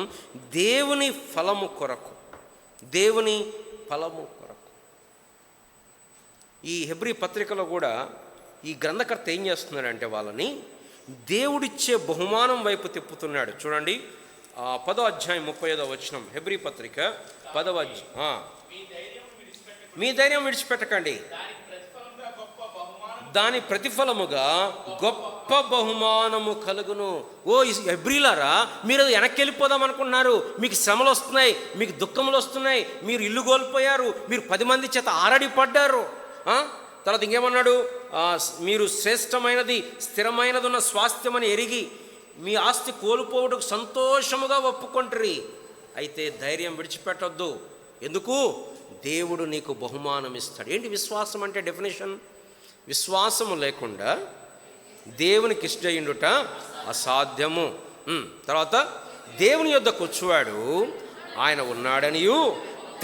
దేవుని ఫలము కొరకు, దేవుని ఫలము కొరకు. ఈ హెబ్రీ పత్రికలో కూడా ఈ గ్రంథకర్త ఏం చేస్తున్నాడంటే వాళ్ళని దేవుడిచ్చే బహుమానం వైపు తిప్పుతున్నాడు. చూడండి, 10వ అధ్యాయం 35వ వచనం, హెబ్రీ పత్రిక 10వ అధ్యాయం. మీ ధైర్యం విడిచిపెట్టకండి, దాని ప్రతిఫలముగా గొప్ప బహుమానము కలుగును. ఓ హెబ్రీలారా, మీరు వెనక్కి వెళ్ళిపోదాం అనుకుంటున్నారు, మీకు శ్రమలు వస్తున్నాయి, మీకు దుఃఖములు వస్తున్నాయి, మీరు ఇల్లు కోల్పోయారు, మీరు 10 మంది చేత ఆరడి పడ్డారు. తర్వాత ఇంకేమన్నాడు? మీరు శ్రేష్టమైనది స్థిరమైనది ఉన్న స్వాస్థ్యమని ఎరిగి మీ ఆస్తి కోల్పోవటకు సంతోషముగా ఒప్పుకొంటారు. అయితే ధైర్యం విడిచిపెట్టొద్దు. ఎందుకు? దేవుడు నీకు బహుమానం ఇస్తాడు. ఏంటి విశ్వాసం అంటే డెఫినేషన్? విశ్వాసము లేకుండా దేవునికి ఇష్టయుండుట అసాధ్యము. తర్వాత దేవుని యొద్దకు వచ్చువాడు ఆయన ఉన్నాడనియు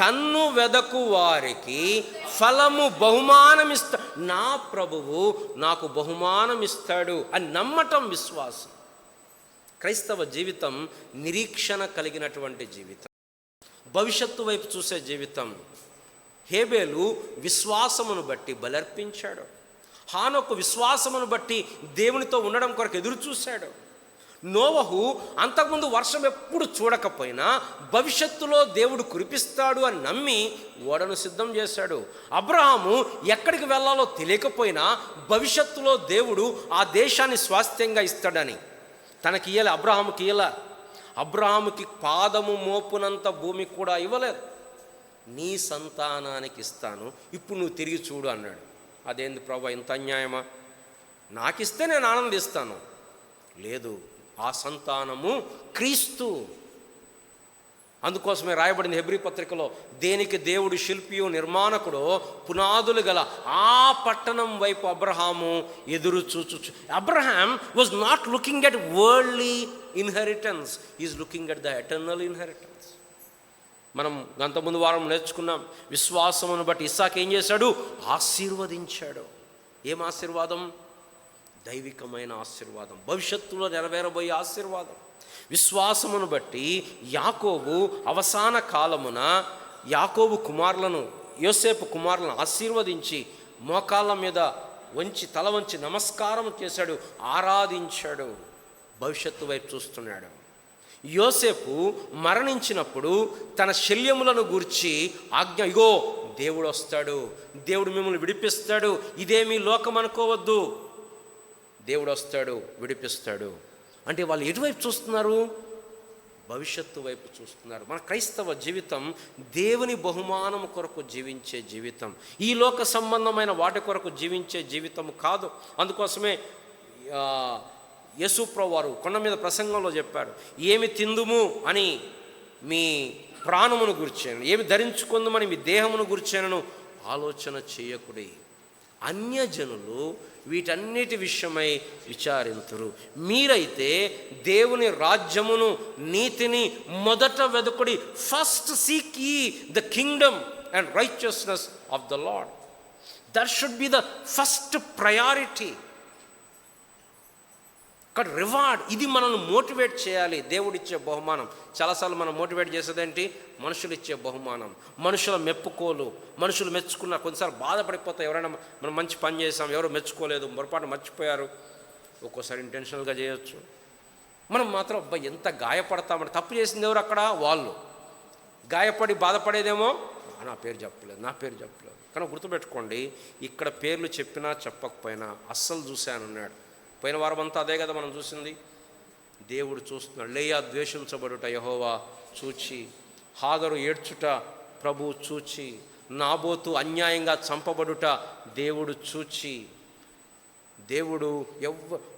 తన్ను వెదకు వారికి ఫలము బహుమానమిస్తా, నా ప్రభువు నాకు బహుమానం ఇస్తాడు అని నమ్మటం విశ్వాసం. క్రైస్తవ జీవితం నిరీక్షణ కలిగినటువంటి జీవితం, భవిష్యత్తు వైపు చూసే జీవితం. హేబేలు విశ్వాసమును బట్టి బలర్పించాడు. హానోకు విశ్వాసమును బట్టి దేవునితో ఉండడం కొరకు ఎదురు చూశాడు. నోవహు అంతకుముందు వర్షం ఎప్పుడు చూడకపోయినా భవిష్యత్తులో దేవుడు కురిపిస్తాడు అని నమ్మి ఓడను సిద్ధం చేశాడు. అబ్రహాము ఎక్కడికి వెళ్ళాలో తెలియకపోయినా భవిష్యత్తులో దేవుడు ఆ దేశాన్ని స్వాస్థ్యంగా ఇస్తాడని తనకి ఇయ్యలే, అబ్రహాముకి ఇయ్యలే. అబ్రహాముకి పాదము మోపునంత భూమి కూడా ఇవ్వలేదు. నీ సంతానానికి ఇస్తాను, ఇప్పుడు నువ్వు తిరిగి చూడు అన్నాడు. అదేంది ప్రభు, ఇంత అన్యాయమా? నాకిస్తే నేను ఆనందిస్తాను. లేదు, ఆ సంతానము క్రీస్తు. అందుకోసమే రాయబడింది హెబ్రీ పత్రికలో, దేనికి దేవుడు శిల్పియు నిర్మాణకుడో పునాదులు గల ఆ పట్టణం వైపు అబ్రహాము ఎదురు చూచు. Abraham was not looking at worldly inheritance, is looking at the eternal inheritance. మనం అంతకుముందు వారం నేర్చుకున్నాం, విశ్వాసమును బట్టి ఇస్సాకు ఏం చేశాడు? ఆశీర్వదించాడు. ఏం ఆశీర్వాదం? దైవికమైన ఆశీర్వాదం, భవిష్యత్తులో నెరవేరబోయే ఆశీర్వాదం. విశ్వాసమును బట్టి యాకోబు అవసాన కాలమున యాకోబు కుమారులను, యోసేపు కుమారులను ఆశీర్వదించి మోకాళ్ళ మీద వంచి తల వంచి నమస్కారం చేశాడు, ఆరాధించాడు. భవిష్యత్తు వైపు చూస్తున్నాడు. యోసేపు మరణించినప్పుడు తన శల్యములను గూర్చి ఆజ్ఞ, ఇగో దేవుడు వస్తాడు, దేవుడు మిమ్మల్ని విడిపిస్తాడు, ఇదేమీ లోకం అనుకోవద్దు, దేవుడు వస్తాడు, విడిపిస్తాడు. అంటే వాళ్ళు ఎటువైపు చూస్తున్నారు? భవిష్యత్తు వైపు చూస్తున్నారు. మన క్రైస్తవ జీవితం దేవుని బహుమానం కొరకు జీవించే జీవితం, ఈ లోక సంబంధమైన వాటి కొరకు జీవించే జీవితం కాదు. అందుకోసమే యేసుప్రభువు వారు కొండ మీద ప్రసంగంలో చెప్పారు, ఏమి తిందుము అని మీ ప్రాణమును గుర్చాను, ఏమి ధరించుకుందుమని మీ దేహమును గుర్చానను ఆలోచన చేయకుడి. అన్యజనులు వీటన్నిటి విషయమై విచారింతురు, మీరైతే దేవుని రాజ్యమును నీతిని మొదట వెదుకుడి. ఫస్ట్ సీక్ యీ the Kingdom and righteousness of the lord. That should be the first priority. ఇక్కడ రివార్డ్, ఇది మనల్ని మోటివేట్ చేయాలి. దేవుడిచ్చే బహుమానం. చాలాసార్లు మనం మోటివేట్ చేసేదేంటి? మనుషులు ఇచ్చే బహుమానం, మనుషుల మెప్పుకోలు. మనుషులు మెచ్చుకున్న కొన్నిసార్లు బాధపడిపోతాయి. ఎవరైనా మనం మంచి పని చేసాం, ఎవరు మెచ్చుకోలేదు, పొరపాటు మర్చిపోయారు, ఒక్కోసారి ఇంటెన్షనల్గా చేయొచ్చు. మనం మాత్రం అబ్బాయి ఎంత గాయపడతామంటే, తప్పు చేసింది ఎవరు అక్కడ? వాళ్ళు. గాయపడి బాధపడేదేమో నా పేరు చెప్పలేదు, నా పేరు చెప్పలేదు. కానీ గుర్తుపెట్టుకోండి, ఇక్కడ పేర్లు చెప్పినా చెప్పకపోయినా అస్సలు చూశానన్నాడు. పోయిన వారం అంతా అదే కదా మనం చూసింది. దేవుడు చూస్తున్నాడు. లేయా ద్వేషించబడుట యెహోవా చూచి, హాగరు ఏడ్చుట ప్రభువు చూచి, నాబోతు అన్యాయంగా చంపబడుట దేవుడు చూచి. దేవుడు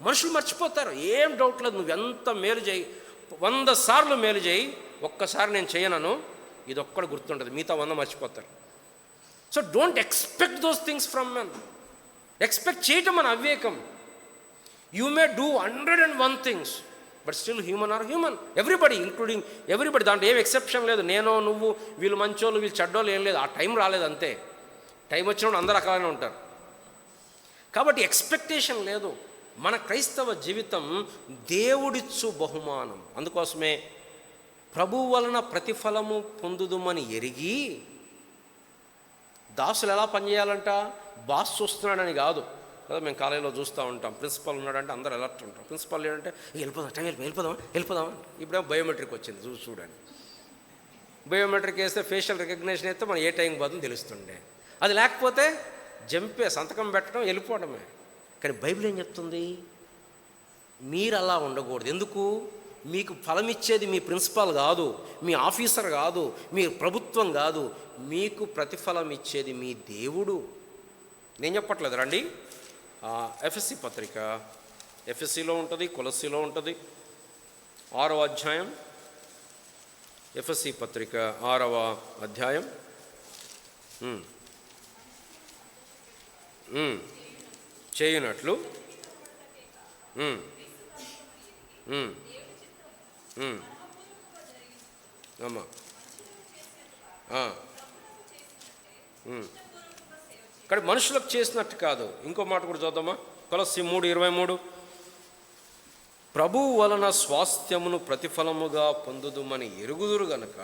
మనుషులు మర్చిపోతారు, ఏం డౌట్ లేదు. నువ్వు ఎంత మేలు చేయి, 100 సార్లు మేలు చేయి, ఒక్కసారి నేను చేయనను, ఇది ఒక్కడు గుర్తుంటుంది, మిగతా 100 మర్చిపోతారు. So don't expect those things from men. Expect చేయటం మన అవివేకం. You may do 101 things, but still human are human. Everybody, including everybody. దాంట్లో ఏం ఎక్సెప్షన్ లేదు. నేను, నువ్వు, వీళ్ళు మంచోళ్ళు, వీళ్ళు చెడ్డోళ్ళు ఏం లేదు. ఆ టైం రాలేదు అంతే. టైం వచ్చినప్పుడు అందరూ అక్కడనే ఉంటారు. కాబట్టి ఎక్స్పెక్టేషన్ లేదు. మన క్రైస్తవ జీవితం దేవుడిచ్చు బహుమానం. అందుకోసమే ప్రభువు వలన ప్రతిఫలము పొందుదుమని ఎరిగి, దాసులు ఎలా పనిచేయాలంట? బాస్ చూస్తున్నాడని కాదు కదా. మేము కాలేజీలో చూస్తూ ఉంటాం, ప్రిన్సిపల్ ఉన్నాడంటే అందరూ అలర్ట్ ఉంటాం. ప్రిన్సిపల్ ఏంటంటే వెళ్ళిపోదాం, టైం వెళ్ళిపోదామా. ఇప్పుడేమో బయోమెట్రిక్ వచ్చింది, చూడండి. బయోమెట్రిక్ వేస్తే ఫేషియల్ రికగ్నిషన్ అయితే మనం ఏ టైంకి పోతుందో తెలుస్తుండే. అది లేకపోతే జంపే సంతకం పెట్టడం, వెళ్ళిపోవడమే. కానీ బైబిల్ ఏం చెప్తుంది? మీరు అలా ఉండకూడదు. ఎందుకు? మీకు ఫలం ఇచ్చేది మీ ప్రిన్సిపాల్ కాదు, మీ ఆఫీసర్ కాదు, మీ ప్రభుత్వం కాదు, మీకు ప్రతిఫలం ఇచ్చేది మీ దేవుడు. నేను చెప్పట్లేదు, రండి. ఎఫెసీ పత్రిక, ఎఫెసీలో ఉంటుంది, కొలస్సీలో ఉంటుంది, 6వ అధ్యాయం ఎఫెసీ పత్రిక 6వ అధ్యాయం. చేయునట్లు అమ్మా ఇక్కడ మనుషులకు చేసినట్టు కాదు. ఇంకో మాట కూడా చూద్దామా, కొలస్సీ 3:23. ప్రభువు వలన స్వాస్థ్యమును ప్రతిఫలముగా పొందుదుమని ఎరుగుదురు గనక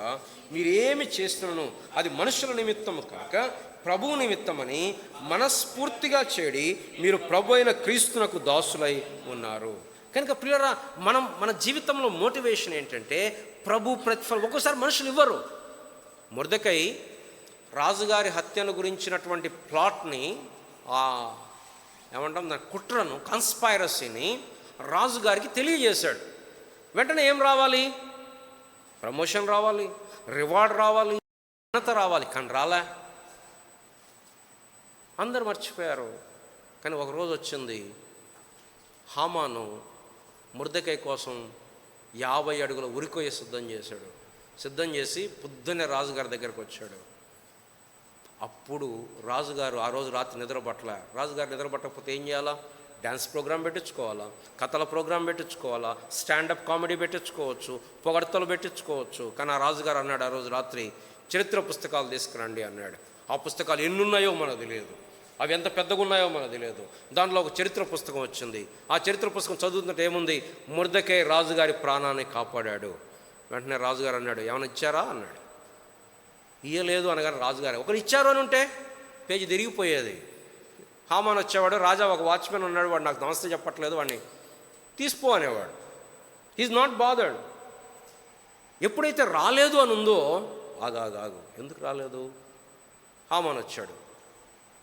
మీరేమి చేస్తున్నను అది మనుషుల నిమిత్తము కాక ప్రభువు నిమిత్తమని మనస్ఫూర్తిగా చేడి మీరు ప్రభు అయిన క్రీస్తునకు దాసులై ఉన్నారు. కనుక ప్రియులారా, మన జీవితంలో మోటివేషన్ ఏంటంటే ప్రభు ప్రతిఫలం. ఒక్కోసారి మనుషులు ఇవ్వరు. మొర్దెకై రాజుగారి హత్యను గురించినటువంటి ప్లాట్ని, ఏమంటాం దాని కుట్రను, కన్స్పైరసీని రాజుగారికి తెలియజేశాడు. వెంటనే ఏం రావాలి? ప్రమోషన్ రావాలి, రివార్డ్ రావాలి, ఘనత రావాలి. కానీ రాలే, అందరు మర్చిపోయారు. కానీ ఒకరోజు వచ్చింది, హామాను మొర్దెకై కోసం 50 అడుగుల ఉరికొయ్య సిద్ధం చేసి పొద్దున్నే రాజుగారి దగ్గరకు వచ్చాడు. అప్పుడు రాజుగారు ఆ రోజు రాత్రి నిద్రపట్టలే. రాజుగారు నిద్రపట్టకపోతే ఏం చేయాలా? డ్యాన్స్ ప్రోగ్రాం పెట్టించుకోవాలా, కథల ప్రోగ్రాం పెట్టించుకోవాలా, స్టాండప్ కామెడీ పెట్టించుకోవచ్చు, పొగడ్తలు పెట్టించుకోవచ్చు. కానీ ఆ రాజుగారు అన్నాడు ఆ రోజు రాత్రి, చరిత్ర పుస్తకాలు తీసుకురండి అన్నాడు. ఆ పుస్తకాలు ఎన్నున్నాయో మనకు తెలియదు, అవి ఎంత పెద్దగా ఉన్నాయో మనకు తెలియదు. దాంట్లో ఒక చరిత్ర పుస్తకం వచ్చింది. ఆ చరిత్ర పుస్తకం చదువుతుంటే ఏముంది? మొర్దెకై రాజుగారి ప్రాణాన్ని కాపాడాడు. వెంటనే రాజుగారు అన్నాడు, ఏమైనా ఇచ్చారా అన్నాడు. ఇయ్యలేదు అనగానే రాజుగారు, ఒకరు ఇచ్చారు అని ఉంటే పేజీ తిరిగిపోయేది. హామాన్ వచ్చేవాడు, రాజా ఒక వాచ్మెన్ ఉన్నాడు, వాడు నాకు నమస్తే చెప్పట్లేదు, వాడిని తీసిపో అనేవాడు. Is not bothered. ఎప్పుడైతే రాలేదు అని ఉందో, ఆగు, ఎందుకు రాలేదు? హామాన్ వచ్చాడు,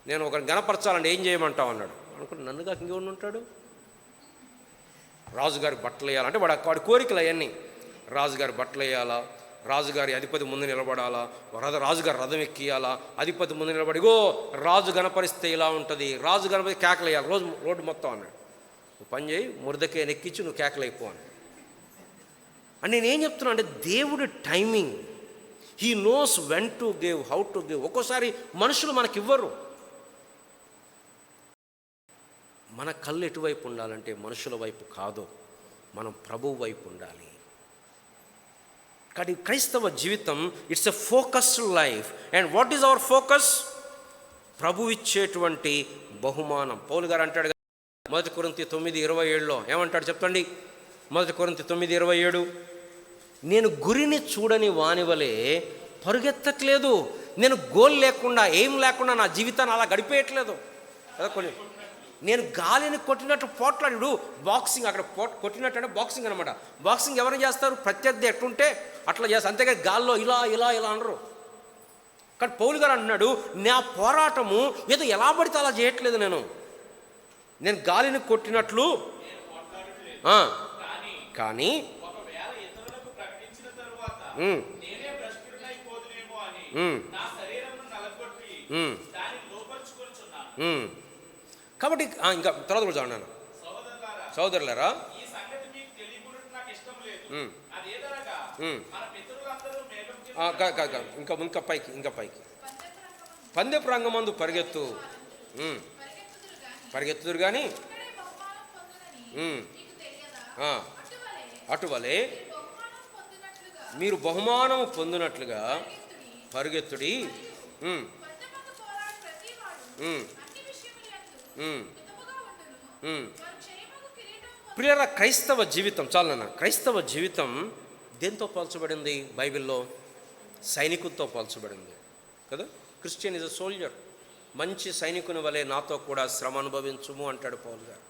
నేను ఒకరిని గణపరచాలంటే ఏం చేయమంటావు అన్నాడు. అనుకుంటే నన్నుగా ఇంకెవరు ఉంటాడు? రాజుగారి బట్టలు వేయాలంటే వాడి కోరికలు అవన్నీ. రాజుగారి బట్టలు వేయాలా, రాజుగారి అధిపతి ముందు నిలబడాలా, రాజుగారి రథం ఎక్కియాలా, అధిపతి ముందు నిలబడి ఇగో రాజు గణపరిస్తే ఇలా ఉంటుంది, రాజు గణపతి కేకలు వేయాలి రోడ్డు మొత్తం అన్నాడు. నువ్వు పని చేయి, మొర్దెకైని ఎక్కించి నువ్వు కేకలు అయిపో అని. నేనేం చెప్తున్నా అంటే దేవుడి timing, he knows when to give, how to give. ఒక్కోసారి మనుషులు మనకివ్వరు. మన కళ్ళు ఎటువైపు ఉండాలంటే మనుషుల వైపు కాదు, మనం ప్రభువు వైపు ఉండాలి. కానీ క్రైస్తవ జీవితం it's a focused life. And what is our focus? ప్రభు ఇచ్చేటువంటి బహుమానం. పౌలు గారు అంటాడు 1 కొరింథీ 9:27లో ఏమంటాడు చెప్పండి? 1 కొరింథీ 9:27, నేను గురిని చూడని వానివలే పరుగెత్తట్లేదు, నేను గోల్ లేకుండా ఏం లేకుండా నా జీవితాన్ని అలా గడిపేయట్లేదు కదా. నేను గాలిని కొట్టినట్టు పోట్లాడు. బాక్సింగ్ అక్కడ కొట్టినట్టు అంటే బాక్సింగ్ అనమాట. బాక్సింగ్ ఎవరు చేస్తారు? ప్రత్యర్థి ఎట్టుంటే అట్లా చేస్తారు, అంతేగా గాల్లో ఇలా అనరు. కానీ పౌలు గారు అంటున్నాడు, నా పోరాటము ఏదో ఎలా పడితే అలా చేయట్లేదు, నేను గాలిని కొట్టినట్లు. కానీ కాబట్టి ఇంకా తర్వాత కూడా చూడన్నాను, సోదరులారా ఇంకా పైకి పందెపు రంగమందు పరిగెత్తుదురు కానీ అటువలే మీరు బహుమానము పొందినట్లుగా పరిగెత్తుడి. ప్రియరా, క్రైస్తవ జీవితం చాలన్నా, క్రైస్తవ జీవితం దేంతో పోల్చబడింది బైబిల్లో? సైనికులతో పోల్చబడింది కదా. Christian is a soldier. మంచి సైనికుని వలె నాతో కూడా శ్రమ అనుభవించుము అంటాడు పౌలు గారు.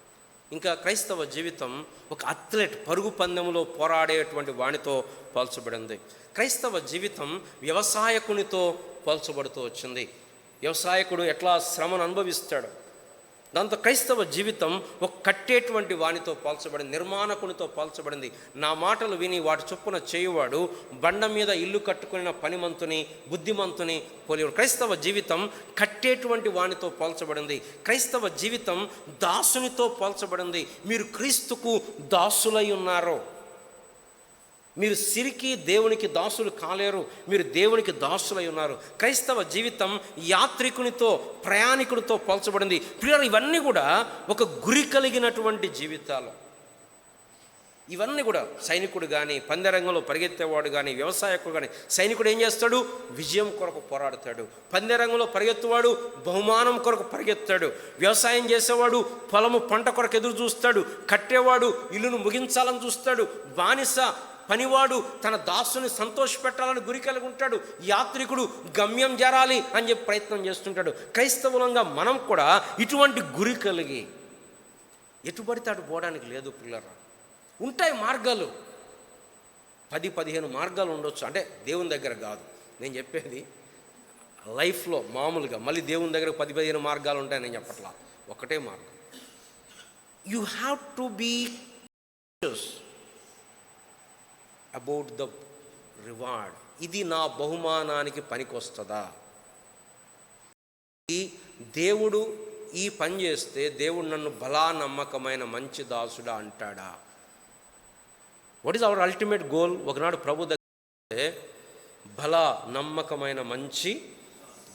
ఇంకా క్రైస్తవ జీవితం ఒక అథ్లెట్, పరుగు పందెంలో పోరాడేటువంటి వానితో పోల్చబడింది. క్రైస్తవ జీవితం వ్యవసాయకునితో పోల్చబడుతూ వచ్చింది. వ్యవసాయకుడు ఎట్లా శ్రమను అనుభవిస్తాడు, దాంతో క్రైస్తవ జీవితం ఒక కట్టేటువంటి వానితో పోల్చబడింది, నిర్మాణకునితో పోల్చబడింది. నా మాటలు విని వాటి చొప్పున చేయువాడు బండ మీద ఇల్లు కట్టుకున్న పనిమంతుని, బుద్ధిమంతుని పోలివాడు. క్రైస్తవ జీవితం కట్టేటువంటి వానితో పోల్చబడింది. క్రైస్తవ జీవితం దాసునితో పోల్చబడింది. మీరు క్రీస్తుకు దాసులై ఉన్నారు. మీరు సిరికి దేవునికి దాసులు కాలేరు, మీరు దేవునికి దాసులై ఉన్నారు. క్రైస్తవ జీవితం యాత్రికునితో ప్రయాణికునితో పోల్చబడింది. ప్రియులారా, ఇవన్నీ కూడా ఒక గురి కలిగినటువంటి జీవితాలు. ఇవన్నీ కూడా సైనికుడు కానీ, పందెరంగంలో పరిగెత్తేవాడు కానీ, వ్యవసాయకుడు కానీ, సైనికుడు ఏం చేస్తాడు? విజయం కొరకు పోరాడతాడు. పందెరంగంలో పరిగెత్తువాడు బహుమానం కొరకు పరిగెత్తాడు. వ్యవసాయం చేసేవాడు పొలము పంట కొరకు ఎదురు చూస్తాడు. కట్టేవాడు ఇల్లును ముగించాలని చూస్తాడు. బానిస పనివాడు తన దాసుని సంతోషపెట్టాలని గురి కలిగి ఉంటాడు. యాత్రికుడు గమ్యం చేరాలి అని చెప్పి ప్రయత్నం చేస్తుంటాడు. క్రైస్తవులంగా మనం కూడా ఇటువంటి గురి కలిగి ఎటు పడితే అటు పోవడానికి లేదు పిల్లరా. ఉంటాయి మార్గాలు, 10-15 మార్గాలు ఉండొచ్చు. అంటే దేవుని దగ్గర కాదు నేను చెప్పేది, లైఫ్లో మామూలుగా. మళ్ళీ దేవుని దగ్గర 10-15 మార్గాలు ఉంటాయి నేను చెప్పట్లా, ఒకటే మార్గం. You have to be about the reward. ఇది నా బహుమానానికి పనికొస్తుందా? దేవుడు ఈ పని చేస్తే దేవుడు నన్ను బలా నమ్మకమైన మంచి దాసుడా అంటాడా? What is hour ultimate goal? ఒకనాడు ప్రభు దగ్గర బలా నమ్మకమైన మంచి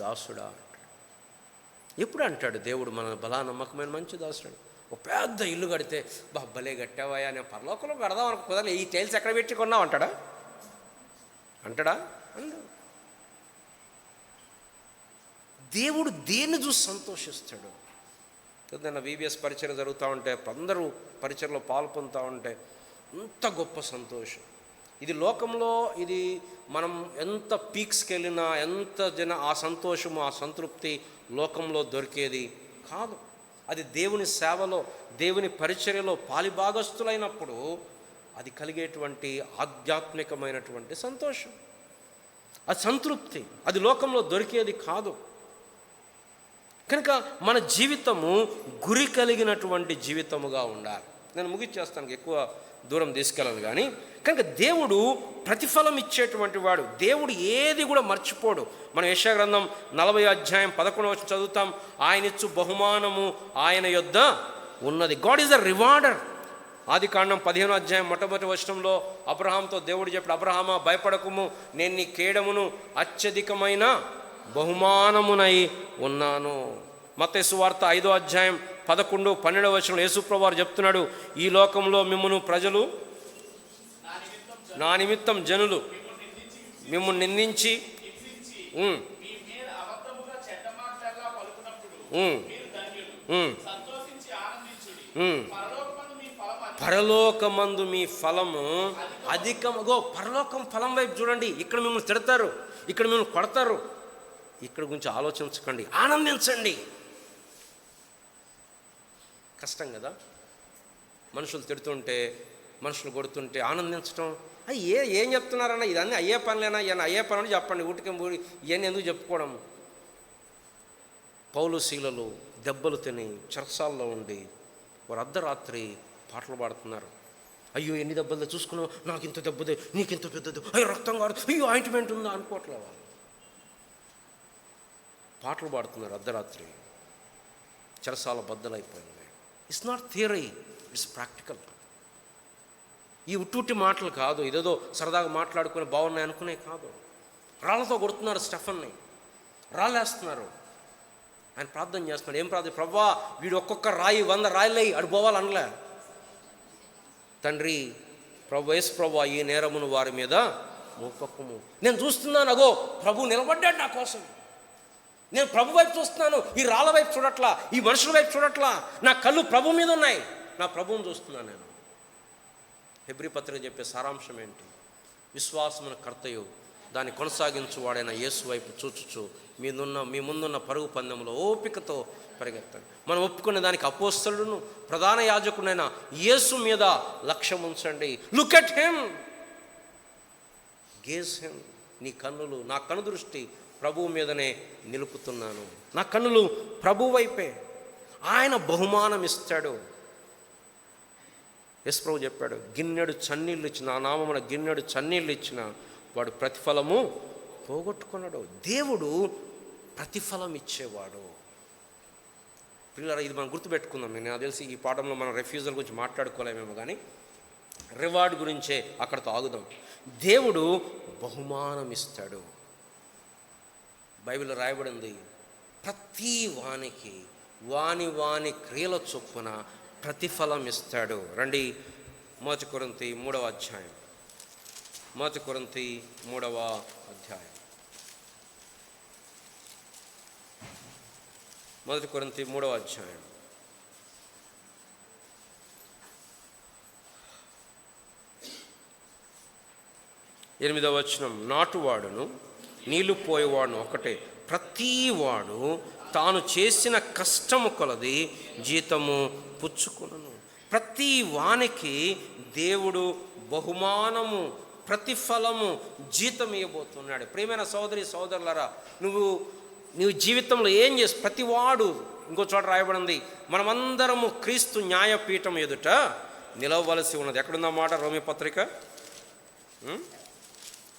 దాసుడా అంటాడు. ఎప్పుడు అంటాడు దేవుడు మన బలా నమ్మకమైన మంచి దాసుడు? ఒక పెద్ద ఇల్లు కడితే భలే కట్టావయ్యా, నేను పరలోకంలో పెడదాం అనుకో, కుదరలే, ఈ టైల్స్ ఎక్కడ పెట్టి కొన్నావు అంటాడా? అంటాడా? దేవుడు దేన్ని చూసి సంతోషిస్తాడు? ఏదైనా VBS పరిచయం జరుగుతూ ఉంటే అందరూ పరిచయలో పాలు పొందుతూ ఉంటే ఎంత గొప్ప సంతోషం. ఇది లోకంలో, ఇది మనం ఎంత పీక్స్కి వెళ్ళినా ఎంత ఆ సంతోషము ఆ సంతృప్తి లోకంలో దొరికేది కాదు. అది దేవుని సేవలో దేవుని పరిచర్యలో పాలిభాగస్తులైనప్పుడు అది కలిగేటువంటి ఆధ్యాత్మికమైనటువంటి సంతోషం, ఆ సంతృప్తి అది లోకంలో దొరికేది కాదు. కనుక మన జీవితము గురి కలిగినటువంటి జీవితముగా ఉండాలి. నేను ముగిచ్చేస్తాను, ఎక్కువ దూరం తీసుకెళ్ళాలి. కానీ కనుక దేవుడు ప్రతిఫలం ఇచ్చేటువంటి వాడు. దేవుడు ఏది కూడా మర్చిపోడు. మనం యెషయా గ్రంథం 40:11 చదువుతాం, ఆయన ఇచ్చు బహుమానము ఆయన యొద్ద ఉన్నది. God is the rewarder. ఆదికాండం 15 మొట్టమొదటి వచనంలో అబ్రహాంతో దేవుడు చెప్పాడు, అబ్రహామా భయపడకుము, నేను నీ కేడమును అత్యధికమైన బహుమానమునై ఉన్నాను. మత్తయి సువార్త 5:11-12 యేసుప్రభువు వారు చెప్తున్నాడు, ఈ లోకంలో మిమ్మును ప్రజలు నా నిమిత్తం జనులు మిమ్మును నిందించి పరలోకమందు మీ ఫలము అధికముగో. పరలోకం ఫలం వైపు చూడండి. ఇక్కడ మిమ్మల్ని తిడతారు, ఇక్కడ మిమ్మల్ని కొడతారు, ఇక్కడ గురించి ఆలోచించకండి, ఆనందించండి. కష్టం కదా, మనుషులు తిడుతుంటే మనుషులు కొడుతుంటే ఆనందించడం. ఏం చెప్తున్నారన్న, ఇదన్నీ అయ్యే పనులేనా? ఇవన్నీ అయ్యే పనులు చెప్పండి, ఊటికి ఇవన్నీ ఎందుకు చెప్పుకోవడం? పౌలు శీలలు దెబ్బలు తిని చర్చాల్లో ఉండి వారు అర్ధరాత్రి పాటలు పాడుతున్నారు. అయ్యో ఎన్ని దెబ్బలు చూసుకున్నావు, నాకు ఇంత దెబ్బదే, నీకింత పెద్దది, అయ్యో రక్తం కాదు, అయ్యో ఆయింట్మెంట్ ఉందా అనుకోవట్లే. వాళ్ళు పాటలు పాడుతున్నారు అర్ధరాత్రి, చెరసాల బద్దలైపోయింది. It's not theory, it's practical. ఈ ఉట్టి మాటలు కాదు, ఇదేదో సరదాగా మాట్లాడుకుని బాగున్నాయి అనుకునే కాదు. రాళ్ళతో కొడుతున్నారు స్టెఫన్ని, రాళ్ళేస్తున్నారు. ఆయన ప్రార్థన చేస్తున్నాడు. ఏం ప్రార్థన? ప్రభువా వీడు ఒక్కొక్క రాయి 100 రాయిలై అడిపోవాలనలే. తండ్రి యేసు ప్రభువా ఈ నేరమును వారి మీద మోపకుము. నేను చూస్తున్నాను, అగో ప్రభు నిలబడ్డాడు నా కోసం. నేను ప్రభు వైపు చూస్తున్నాను, ఈ రాళ్ళ వైపు చూడట్లా, ఈ మనుషుల వైపు చూడట్లా. నా కళ్ళు ప్రభు మీద ఉన్నాయి, నా ప్రభువుని చూస్తున్నాను నేను. హెబ్రీ పత్రిక చెప్పే సారాంశం ఏంటి? విశ్వాసమున కర్తయు దాన్ని కొనసాగించువాడైన యేసు వైపు చూచుచు మీ ముందున్న పరుగు పందెంలో ఓపికతో పరిగెత్తండి. మనం ఒప్పుకునే దానికి అపోస్తలుడును ప్రధాన యాజకుడైన యేసు మీద లక్ష్యం ఉంచండి. Look at him, gauge him. నీ కన్నులు, నా కను దృష్టి ప్రభువు మీదనే నిలుపుతున్నాను. నా కన్నులు ప్రభు వైపే. ఆయన బహుమానం ఇస్తాడు. యేసు ప్రభు చెప్పాడు, గిన్నెడు చన్నీళ్ళు ఇచ్చిన, నా నామమున గిన్నెడు చన్నీళ్ళు ఇచ్చిన వాడు ప్రతిఫలము పోగొట్టుకున్నాడు. దేవుడు ప్రతిఫలం ఇచ్చేవాడు. పిల్లరా, ఇది మనం గుర్తుపెట్టుకుందాం. నేను తెలిసి ఈ పాఠంలో మనం రెఫ్యూజల్ గురించి మాట్లాడుకోలేమేమో, కానీ రివార్డ్ గురించే అక్కడతో ఆగుదాం. దేవుడు బహుమానం ఇస్తాడు. బైబిల్లో రాయబడింది, ప్రతి వానికి వాని క్రియల చొప్పున ప్రతిఫలం ఇస్తాడు. రండి, 1 కొరింథీ 3వ అధ్యాయం. 1 కొరింథీ 3వ అధ్యాయం. 1 కొరింథీ 3వ అధ్యాయం. 8వ వచనం, నాటువాడును నీళ్లు పోయేవాడును ఒకటే, ప్రతివాడు తాను చేసిన కష్టము కొలది జీతము పుచ్చుకొనును. ప్రతి వానికి దేవుడు బహుమానము, ప్రతిఫలము, జీతం ఇవ్వబోతున్నాడు. ప్రియమైన సోదరి సోదరులారా, నువ్వు జీవితంలో ఏం చేసి ప్రతివాడు, ఇంకో చోట రాయబడింది, మనమందరము క్రీస్తు న్యాయపీఠం ఎదుట నిలవవలసి ఉన్నది. ఎక్కడుందన్నమాట?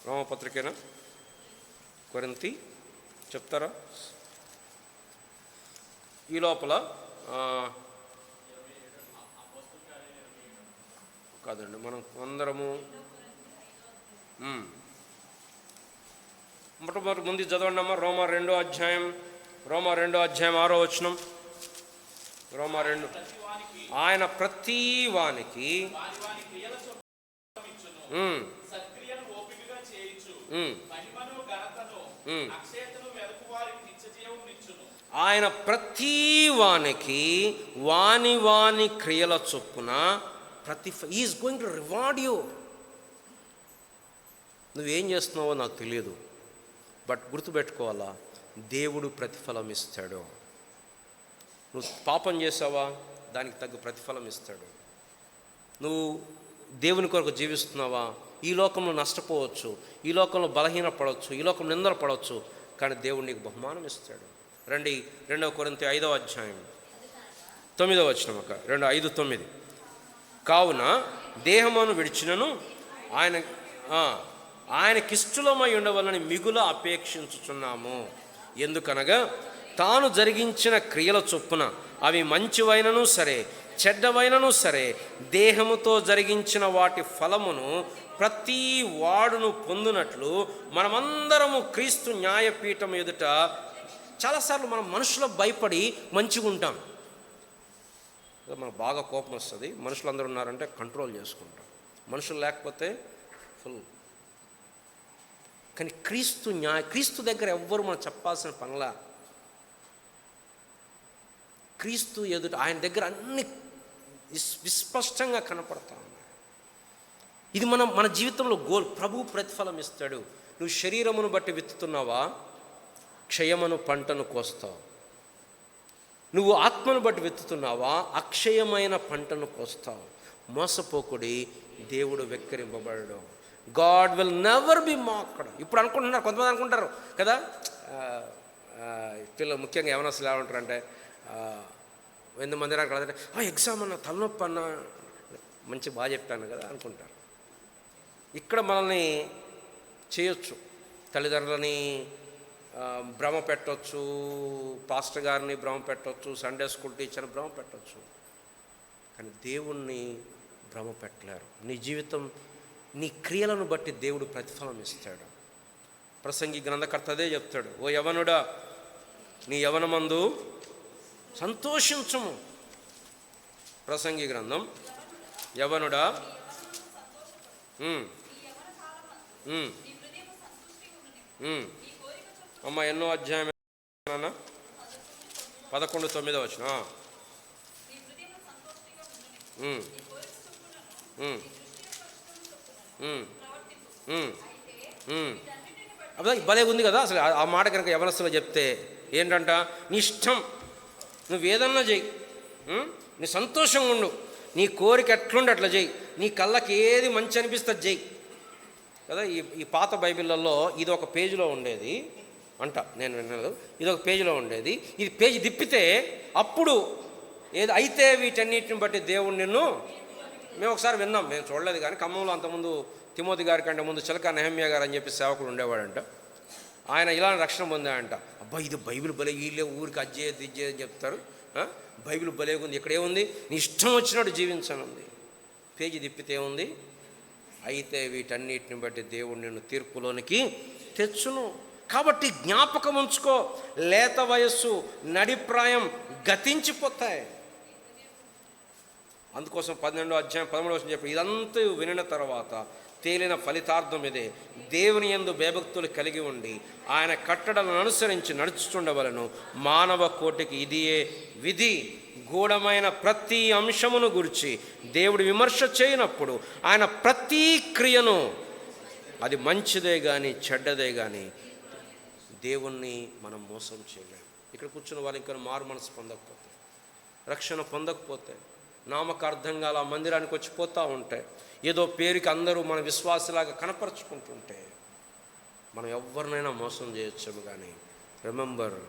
రోమపత్రికేనా కొరింథీ చెప్తారా? ఈ లోపల కాదండి, మనం అందరము మొట్టమొదటి ముందు చదవండమ్మా. రోమా 2వ అధ్యాయం 6వ వచనం. రోమా 2, ఆయన ప్రతి వానికి ఆయన ప్రతి వానికి వాని క్రియల చొప్పున is going to reward you. నువ్వేం చేస్తున్నావో నాకు తెలియదు, బట్ గుర్తుపెట్టుకోవాలా, దేవుడు ప్రతిఫలం ఇస్తాడు. నువ్వు పాపం చేసావా, దానికి తగ్గ ప్రతిఫలం ఇస్తాడు. నువ్వు దేవుని కొరకు జీవిస్తున్నావా, ఈ లోకంలో నష్టపోవచ్చు, ఈ లోకంలో బలహీనపడవచ్చు, ఈ లోకంలో నిందలు పడవచ్చు, కానీ దేవుడు నీకు బహుమానం ఇస్తాడు. రండి, 2 కొరింథీ 5వ అధ్యాయం 9వ వచనం. 2:5-9. కావున దేహమును విడిచినను ఆయనకిష్టులమై ఉండవలని మిగుల అపేక్షించుచున్నాము. ఎందుకనగా తాను జరిగించిన క్రియల చొప్పున అవి మంచివైనను సరే చెడ్డవైనను సరే దేహముతో జరిగించిన వాటి ఫలమును ప్రతి వాడును పొందునట్లు మనమందరము క్రీస్తు న్యాయపీఠం ఎదుట. చాలాసార్లు మనం మనుషులకు భయపడి మంచిగా ఉంటాం. మనకు బాగా కోపం వస్తుంది, మనుషులందరూ ఉన్నారంటే కంట్రోల్ చేసుకుంటాం, మనుషులు లేకపోతే ఫుల్. కానీ క్రీస్తు దగ్గర ఎవ్వరు మనం చెప్పాల్సిన పనిలా. క్రీస్తు ఎదుట ఆయన దగ్గర అన్ని విస్పష్టంగా కనపడతా ఉన్నాయి. ఇది మన జీవితంలో గోల్. ప్రభువు ప్రతిఫలం ఇస్తాడు. నువ్వు శరీరమును బట్టి విత్తుతున్నావా, క్షయమను పంటను కోస్తావు. నువ్వు ఆత్మను బట్టి విత్తుతున్నావా, అక్షయమైన పంటను కోస్తావు. మోసపోకుడి, దేవుడు వెక్కిరింపబడడు. God will never be mocked. ఇప్పుడు అనుకుంటున్నారు, కొంతమంది అనుకుంటారు కదా, పిల్లలు ముఖ్యంగా యవనస్తులు ఏమంటారంటే, 100 మంది రాకంటే ఎగ్జామ్ అన్న, తలనొప్పి అన్న, మంచి బాగా చెప్పాను కదా అనుకుంటారు. ఇక్కడ మనల్ని చేయొచ్చు, తల్లిదండ్రులని భ్రమ పెట్టవచ్చు, పాస్టర్ గారిని భ్రమ పెట్టవచ్చు, సండే స్కూల్ టీచర్ని భ్రమ పెట్టవచ్చు, కానీ దేవుణ్ణి భ్రమ పెట్టలేరు. నీ జీవితం, నీ క్రియలను బట్టి దేవుడు ప్రతిఫలం ఇస్తాడు. ప్రసంగి గ్రంథకర్త అదే చెప్తాడు, ఓ యవనుడా నీ యవనమందు సంతోషించము. ప్రసంగి గ్రంథం, యవనుడా అమ్మ ఎన్నో అధ్యాయం 11:9 వచ్చిన. అదే భలే ఉంది కదా అసలు ఆ మాట కనుక యవనస్తులో చెప్తే ఏంటంట, నీ ఇష్టం, నువ్వు ఏదన్నా చెయ్యి, నీ సంతోషంగా ఉండు, నీ కోరిక ఎట్లుండి అట్లా చెయ్యి, నీ కళ్ళకి ఏది మంచి అనిపిస్తుంది చెయ్యి కదా. ఈ పాత బైబిళ్ళల్లో ఇది ఒక పేజీలో ఉండేది అంట, నేను వినలేదు, ఇది ఒక పేజీలో ఉండేది. ఇది పేజీ తిప్పితే అప్పుడు ఏది అయితే వీటన్నిటిని బట్టి దేవుడు నిన్ను, మేము ఒకసారి విన్నాం, మేము చూడలేదు కానీ ఖమ్మంలో అంతకుముందు తిమోతి గారి కంటే ముందు చిలక నెహమ్యా గారు అని చెప్పి సేవకుడు ఉండేవాడంట. ఆయన ఇలా రక్షణ పొందాడంట. అబ్బా ఇది బైబిల్ భలే, వీళ్ళే ఊరికి అజ్జేది ఇజ్జేది చెప్తారు, బైబిల్ భలే ఉంది, ఇక్కడేముంది, నీ ఇష్టం వచ్చినట్టు జీవించనుంది. పేజీ తిప్పితే ఉంది. అయితే వీటన్నిటిని బట్టి దేవుడు నిన్ను తీర్పులోనికి తెచ్చును. కాబట్టి జ్ఞాపకం ఉంచుకో, లేత వయస్సు, నడిప్రాయం గతించిపోతాయి. అందుకోసం 12వ అధ్యాయం 13వ వచనం చెప్పి, ఇదంతా వినిన తర్వాత తేలిన ఫలితార్థం ఇదే, దేవుని యందు భయభక్తులు కలిగి ఉండి ఆయన కట్టడలను అనుసరించి నడుచుచుండవలను. మానవ కోటికి ఇదియే విధి. గూఢమైన ప్రతి అంశమును గురించి దేవుడు విమర్శ చేయనప్పుడు ఆయన ప్రతి క్రియను, అది మంచిదే కానీ చెడ్డదే కానీ, దేవుణ్ణి మనం మోసం చేయలేము. ఇక్కడ కూర్చున్న వాళ్ళు ఇంకా మారు మనసు పొందకపోతే, రక్షణ పొందకపోతే, నామకార్థంగా అలా మందిరానికి వచ్చి పోతూ ఉంటాయి, ఏదో పేరుకి అందరూ మన విశ్వాసలాగా కనపరుచుకుంటుంటే మనం ఎవరినైనా మోసం చేయొచ్చాము. కానీ రిమెంబర్,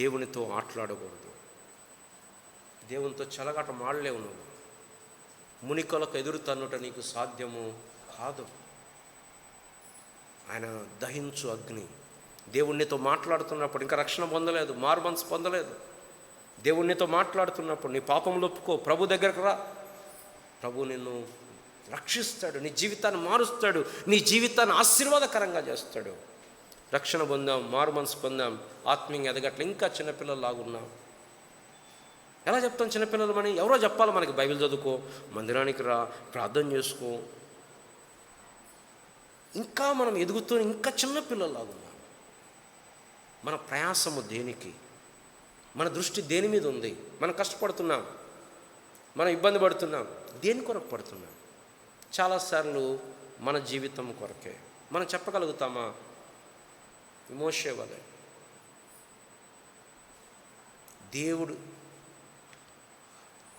దేవునితో ఆటలాడకూడదు, దేవునితో చెలగాట మాడలేవు. నువ్వు మునికలకు ఎదురు తన్నుట నీకు సాధ్యము కాదు. ఆయన దహించు అగ్ని. దేవునితో మాట్లాడుతున్నప్పుడు ఇంకా రక్షణ పొందలేదు, మారు మనసు పొందలేదు, దేవునితో మాట్లాడుతున్నప్పుడు నీ పాపములు ఒప్పుకో, ప్రభు దగ్గరకు రా. ప్రభు నిన్ను రక్షిస్తాడు, నీ జీవితాన్ని మారుస్తాడు, నీ జీవితాన్ని ఆశీర్వాదకరంగా చేస్తాడు. రక్షణ పొందాం, మారు మనసు పొందాం, ఆత్మీయంగా ఎదగట్ల ఇంకా చిన్నపిల్లలాగున్నాం. ఎలా చెప్తాం చిన్నపిల్లలు అని? ఎవరో చెప్పాలి మనకి, బైబిల్ చదువుకో, మందిరానికి రా, ప్రార్థన చేసుకో. ఇంకా మనం ఎదుగుతూ ఇంకా చిన్నపిల్లలాగున్నాం. మన ప్రయాసము దేనికి? మన దృష్టి దేని మీద ఉంది? మనం కష్టపడుతున్నాం, మనం ఇబ్బంది పడుతున్నాం, దేని కొరకు పడుతున్నాం? చాలాసార్లు మన జీవితం కొరకే. మనం చెప్పగలుగుతామా? మోషే వలె దేవుడు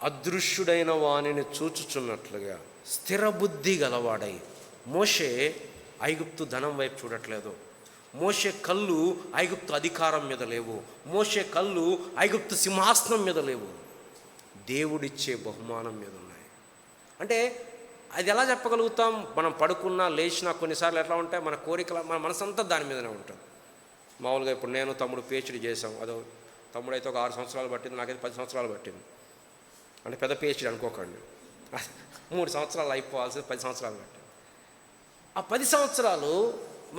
అదృశ్యుడైన వానిని చూచుచున్నట్లుగా స్థిరబుద్ధి గలవాడై, మోషే ఐగుప్తు ధనం వైపు చూడట్లేదు, మోషే కళ్ళు ఐగుప్తు అధికారం మీద లేవు, మోషే కళ్ళు ఐగుప్తు సింహాసనం మీద లేవు, దేవుడిచ్చే బహుమానం మీద ఉన్నాయి. అంటే అది ఎలా చెప్పగలుగుతాం? మనం పడుకున్నా లేచినా కొన్నిసార్లు ఎట్లా ఉంటాయి మన కోరికలు, మన మనసంతా దాని మీదనే ఉంటుంది. మామూలుగా ఇప్పుడు నేను తమ్ముడు పిహెచ్డీ చేసాం, అదో తమ్ముడైతే ఒక 6 సంవత్సరాలు పట్టింది, నాకైతే 10 సంవత్సరాలు పట్టింది. అంటే పెద్ద పిహెచ్డీ అనుకోకండి, 3 సంవత్సరాలు అయిపోవాల్సింది 10 సంవత్సరాలు పట్టింది. ఆ 10 సంవత్సరాలు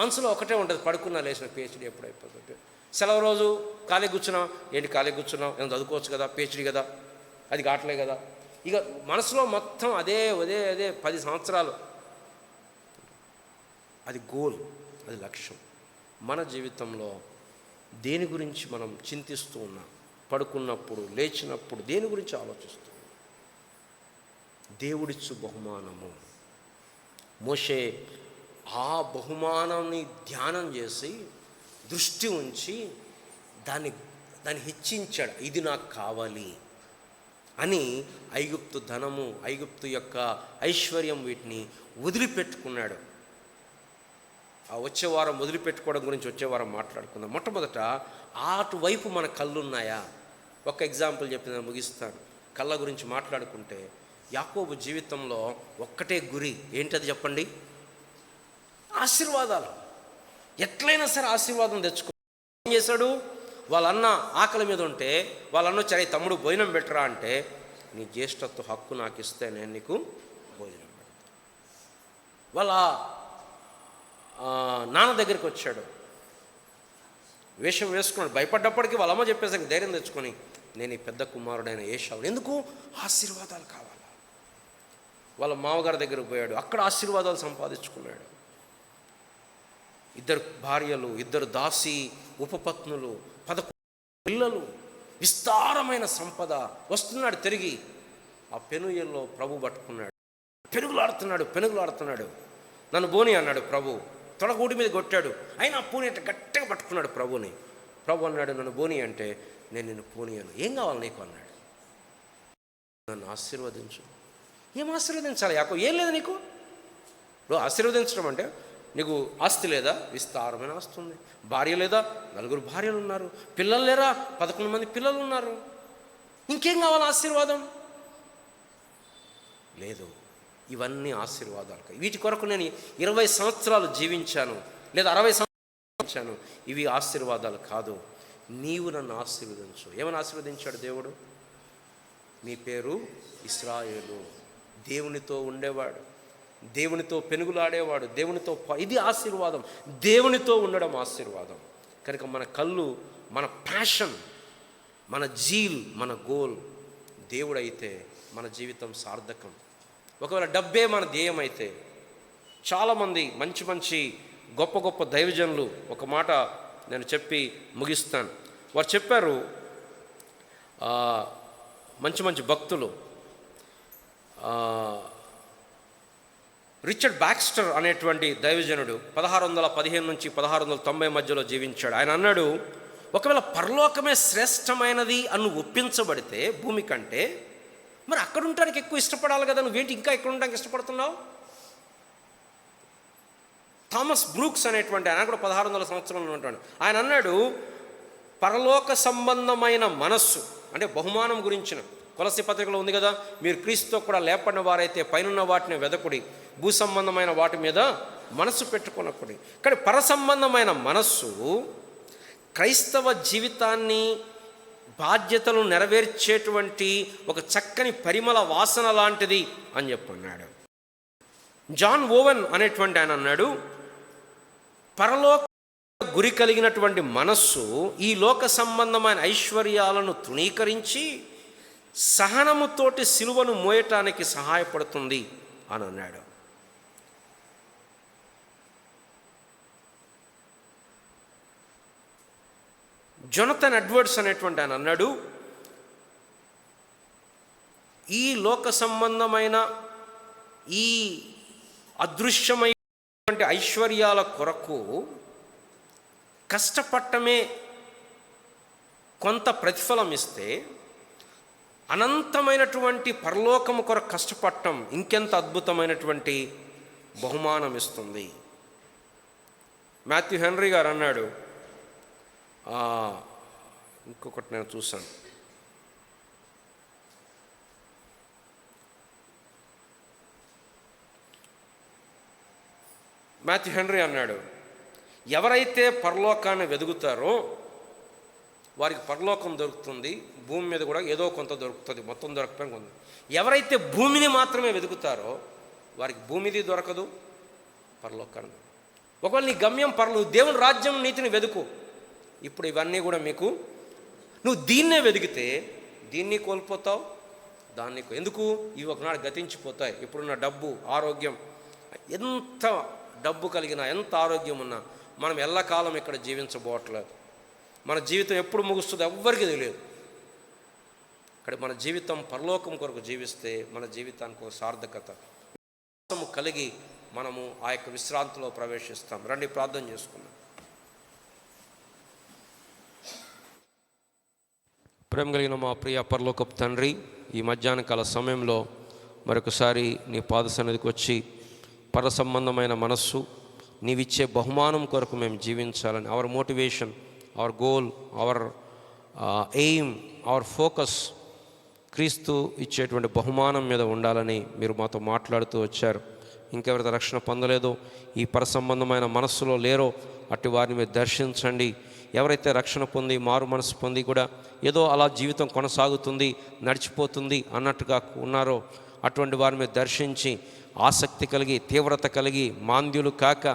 మనసులో ఒకటే ఉంటుంది, పడుకున్నా లేచిన పిహెచ్డీ ఎప్పుడు అయిపోతుంది. సెలవు రోజు ఖాళీ కూర్చున్నాం, ఏంటి ఖాళీ కూర్చున్నాం, ఏమైనా చదువుకోవచ్చు కదా, పిహెచ్డీ కదా, అది కావట్లే కదా. ఇక మనసులో మొత్తం అదే అదే అదే 10 సంవత్సరాలు. అది గోల్, అది లక్ష్యం. మన జీవితంలో దేని గురించి మనం చింతిస్తూ ఉన్నాం? పడుకున్నప్పుడు, లేచినప్పుడు దేని గురించి ఆలోచిస్తూ? దేవుడిచ్చు బహుమానము. మోషే ఆ బహుమానాన్ని ధ్యానం చేసి దృష్టి ఉంచి దాన్ని హెచ్చించాడు. ఇది నాకు కావాలి అని ఐగుప్తు ధనము, ఐగుప్తు యొక్క ఐశ్వర్యం, వీటిని వదిలిపెట్టుకున్నాడు. ఆ వచ్చే వారం వదిలిపెట్టుకోవడం గురించి వచ్చే వారం మాట్లాడుకుందాం. మొట్టమొదట అటువైపు మన కళ్ళున్నాయా? ఒక ఎగ్జాంపుల్ చెప్పి నేను ముగిస్తాను. కళ్ళ గురించి మాట్లాడుకుంటే యాకోబు జీవితంలో ఒక్కటే గురి, ఏంటది చెప్పండి? ఆశీర్వాదాలు. ఎట్లయినా సరే ఆశీర్వాదం తెచ్చుకో. ఏం చేశాడు? వాళ్ళన్న ఆకలి మీద ఉంటే వాళ్ళన్న సరే తమ్ముడు భోజనం పెట్టరా అంటే, నీ జ్యేష్ఠత్వ హక్కు నాకు ఇస్తే నేను నీకు భోజనం పెడతాను. వాళ్ళ నాన్న దగ్గరికి వచ్చాడు, వేషం వేసుకున్నాడు. భయపడ్డప్పటికీ వాళ్ళమ్మ చెప్పేసరికి ధైర్యం తెచ్చుకొని, నేను ఈ పెద్ద కుమారుడైన ఏశావు. ఎందుకు? ఆశీర్వాదాలు కావాలి. వాళ్ళ మామగారి దగ్గరకు పోయాడు, అక్కడ ఆశీర్వాదాలు సంపాదించుకున్నాడు. 2 భార్యలు, 2 దాసి ఉపపత్నులు, 11 పిల్లలు, విస్తారమైన సంపద. వస్తున్నాడు తిరిగి, ఆ పెనుయల్లో ప్రభు పట్టుకున్నాడు. పెనుగులాడుతున్నాడు. నన్ను బోని అన్నాడు ప్రభు. తొడగూడి మీద కొట్టాడు, అయినా పూని అంటే గట్టిగా పట్టుకున్నాడు ప్రభుని. ప్రభు అన్నాడు, నన్ను బోని అంటే, నేను నిన్ను పోనీయను. ఏం కావాలి నీకు అన్నాడు. నన్ను ఆశీర్వదించు. ఏం ఆశీర్వదించాలి యాకోబు? ఏం లేదు నీకు. ఇప్పుడు ఆశీర్వదించడం అంటే, నీకు ఆస్తి లేదా? విస్తారమైన ఆస్తి ఉంది. భార్య లేదా? 4 భార్యలు ఉన్నారు. పిల్లలు లేరా? 11 మంది పిల్లలు ఉన్నారు. ఇంకేం కావాలి ఆశీర్వాదం? లేదు. ఇవన్నీ ఆశీర్వాదాలు. వీటి కొరకు నేను 20 సంవత్సరాలు జీవించాను, లేదా 60 సంవత్సరాలు జీవించాను. ఇవి ఆశీర్వాదాలు కాదు. నీవు నన్ను ఆశీర్వదించు. ఏమని ఆశీర్వదించాడు దేవుడు? నీ పేరు ఇశ్రాయేలు. దేవునితో ఉండేవాడు, దేవునితో పెనుగులాడేవాడు, దేవునితో ఇది ఆశీర్వాదం. దేవునితో ఉండడం ఆశీర్వాదం. కనుక మన కళ్ళు, మన ప్యాషన్, మన జీల్, మన గోల్ దేవుడైతే మన జీవితం సార్థకం. ఒకవేళ డబ్బే మన ధ్యేయం అయితే, చాలామంది మంచి మంచి గొప్ప గొప్ప దైవజనులు ఒక మాట నేను చెప్పి ముగిస్తాను. వారు చెప్పారు, మంచి మంచి భక్తులు, రిచర్డ్ బ్యాక్స్టర్ అనేటువంటి దైవజనుడు 1615 నుంచి 1690 మధ్యలో జీవించాడు. ఆయన అన్నాడు, ఒకవేళ పరలోకమే శ్రేష్టమైనది అని ఒప్పించబడితే భూమి కంటే, మరి అక్కడ ఉండడానికి ఎక్కువ ఇష్టపడాలి కదా, నువ్వేంటి ఇంకా ఇక్కడ ఉండడానికి ఇష్టపడుతున్నావు? థామస్ బ్రూక్స్ అనేటువంటి ఆయన కూడా 1600 సంవత్సరంలో ఉంటాడు. ఆయన అన్నాడు, పరలోక సంబంధమైన మనస్సు అంటే బహుమానం గురించిన కొలస్సీ పత్రికలో ఉంది కదా, మీరు క్రీస్తుతో కూడా లేపడిన వారైతే పైనున్న వాటిని వెదకుడి, భూ సంబంధమైన వాటి మీద మనస్సు పెట్టుకొనకుడి. కానీ పరసంబంధమైన మనస్సు క్రైస్తవ జీవితాన్ని, బాధ్యతలు నెరవేర్చేటువంటి ఒక చక్కని పరిమళ వాసన లాంటిది అని చెప్పన్నాడు. జాన్ ఓవెన్ అనేటువంటి ఆయన అన్నాడు, పరలోక గురి కలిగినటువంటి మనస్సు ఈ లోక సంబంధమైన ఐశ్వర్యాలను తృణీకరించి సహనముతోటి సిలువను మోయటానికి సహాయపడుతుంది అని అన్నాడు. జొనథన్ ఎడ్వర్డ్స్ అనేటువంటి ఆయన అన్నాడు, ఈ లోక సంబంధమైన ఈ అదృశ్యమైనటువంటి ఐశ్వర్యాల కొరకు కష్టపడటమే కొంత ప్రతిఫలం ఇస్తే, అనంతమైనటువంటి పరలోకము కొరకు కష్టపడటం ఇంకెంత అద్భుతమైనటువంటి బహుమానం ఇస్తుంది. మాథ్యూ హెన్రీ గారు అన్నాడు, ఇంకొకటి నేను చూశాను, మాథ్యూ హెన్రీ అన్నాడు, ఎవరైతే పరలోకాన్ని వెదుగుతారో వారికి పరలోకం దొరుకుతుంది, భూమి మీద కూడా ఏదో కొంత దొరుకుతుంది, మొత్తం దొరకపోయినా కొంత. ఎవరైతే భూమిని మాత్రమే వెతుకుతారో వారికి భూమిది దొరకదు, పరలోకాన్ని. ఒకవేళ నీ గమ్యం దేవుని రాజ్యం, నీతిని వెతుకు. ఇప్పుడు ఇవన్నీ కూడా మీకు, నువ్వు దీన్నే వెతికితే దీన్ని కోల్పోతావు, దాన్ని ఎందుకు, ఇవి ఒకనాడు గతించిపోతాయి. ఇప్పుడున్న డబ్బు, ఆరోగ్యం, ఎంత డబ్బు కలిగినా, ఎంత ఆరోగ్యం ఉన్నా మనం ఎల్లకాలం ఇక్కడ జీవించబోవట్లేదు. మన జీవితం ఎప్పుడు ముగుస్తుందో ఎవ్వరికీ తెలియదు. ఇక్కడ మన జీవితం పరలోకం కొరకు జీవిస్తే మన జీవితానికి ఒక సార్థకత కలిగి మనము ఆ యొక్క విశ్రాంతిలో ప్రవేశిస్తాం. రండి ప్రార్థన చేసుకుందాం. ప్రేమ కలిగిన మా ప్రియ పరలోకపు తండ్రి, ఈ మధ్యాహ్న కాల సమయంలో మరొకసారి నీ పాద సన్నిధికి వచ్చి పర సంబంధమైన మనస్సు, నీవిచ్చే బహుమానం కొరకు మేము జీవించాలని, our motivation, our goal, our aim, our focus క్రీస్తు ఇచ్చేటువంటి బహుమానం మీద ఉండాలని మీరు మాతో మాట్లాడుతూ వచ్చారు. ఇంకెవరైతే రక్షణ పొందలేదో, ఈ పర సంబంధమైన మనస్సులో లేరో అట్టి వారిని మీరు దర్శించండి. ఎవరైతే రక్షణ పొంది మారు మనసు పొంది కూడా ఏదో అలా జీవితం కొనసాగుతుంది, నడిచిపోతుంది అన్నట్టుగా ఉన్నారో అటువంటి వారిని మీరు దర్శించి ఆసక్తి కలిగి, తీవ్రత కలిగి, మాంద్యులు కాక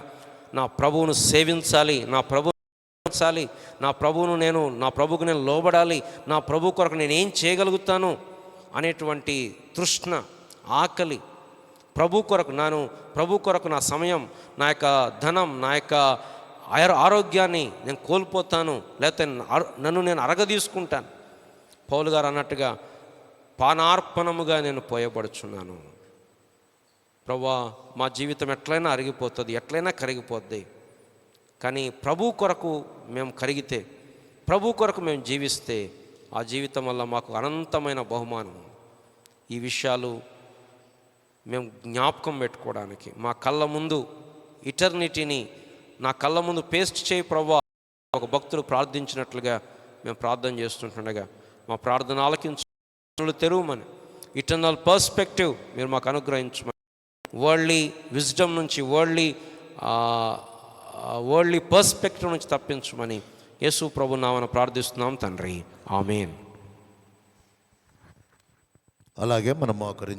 నా ప్రభువును సేవించాలి, నా ప్రభువును నా ప్రభువుకు నేను లోబడాలి, నా ప్రభు కొరకు నేను ఏం చేయగలుగుతాను అనేటువంటి తృష్ణ, ఆకలి, ప్రభు కొరకు నా సమయం, నా యొక్క ధనం, నా యొక్క ఆరోగ్యాన్ని నేను కోల్పోతాను, లేకపోతే నన్ను నేను అరగదీసుకుంటాను. పౌలు గారు అన్నట్టుగా పానార్పణముగా నేను పోయబడుచున్నాను. ప్రభువా, మా జీవితం ఎట్లయినా అరిగిపోతుంది, ఎట్లయినా కరిగిపోద్ది. కానీ ప్రభు కొరకు మేము కరిగితే, ప్రభు కొరకు మేము జీవిస్తే ఆ జీవితం వల్ల మాకు అనంతమైన బహుమానం. ఈ విషయాలు మేము జ్ఞాపకం పెట్టుకోవడానికి, మా కళ్ళ ముందు ఇటర్నిటీని నా కళ్ళ ముందు పేస్ట్ చేయి ప్రభువా, ఒక భక్తుడు ప్రార్థించినట్లుగా మేము ప్రార్థన చేస్తుంటుండగా మా ప్రార్థన ఆలకించు, తెరువమని, ఇటర్నల్ పర్స్పెక్టివ్ మీరు మాకు అనుగ్రహించమని, వరల్డ్లీ విజ్డమ్ నుంచి, వరల్డ్లీ పర్స్పెక్టివ్ నుంచి తప్పించమని యేసు ప్రభు నామమున ప్రార్థిస్తున్నాం తండ్రి, ఆమేన్. అలాగే మనం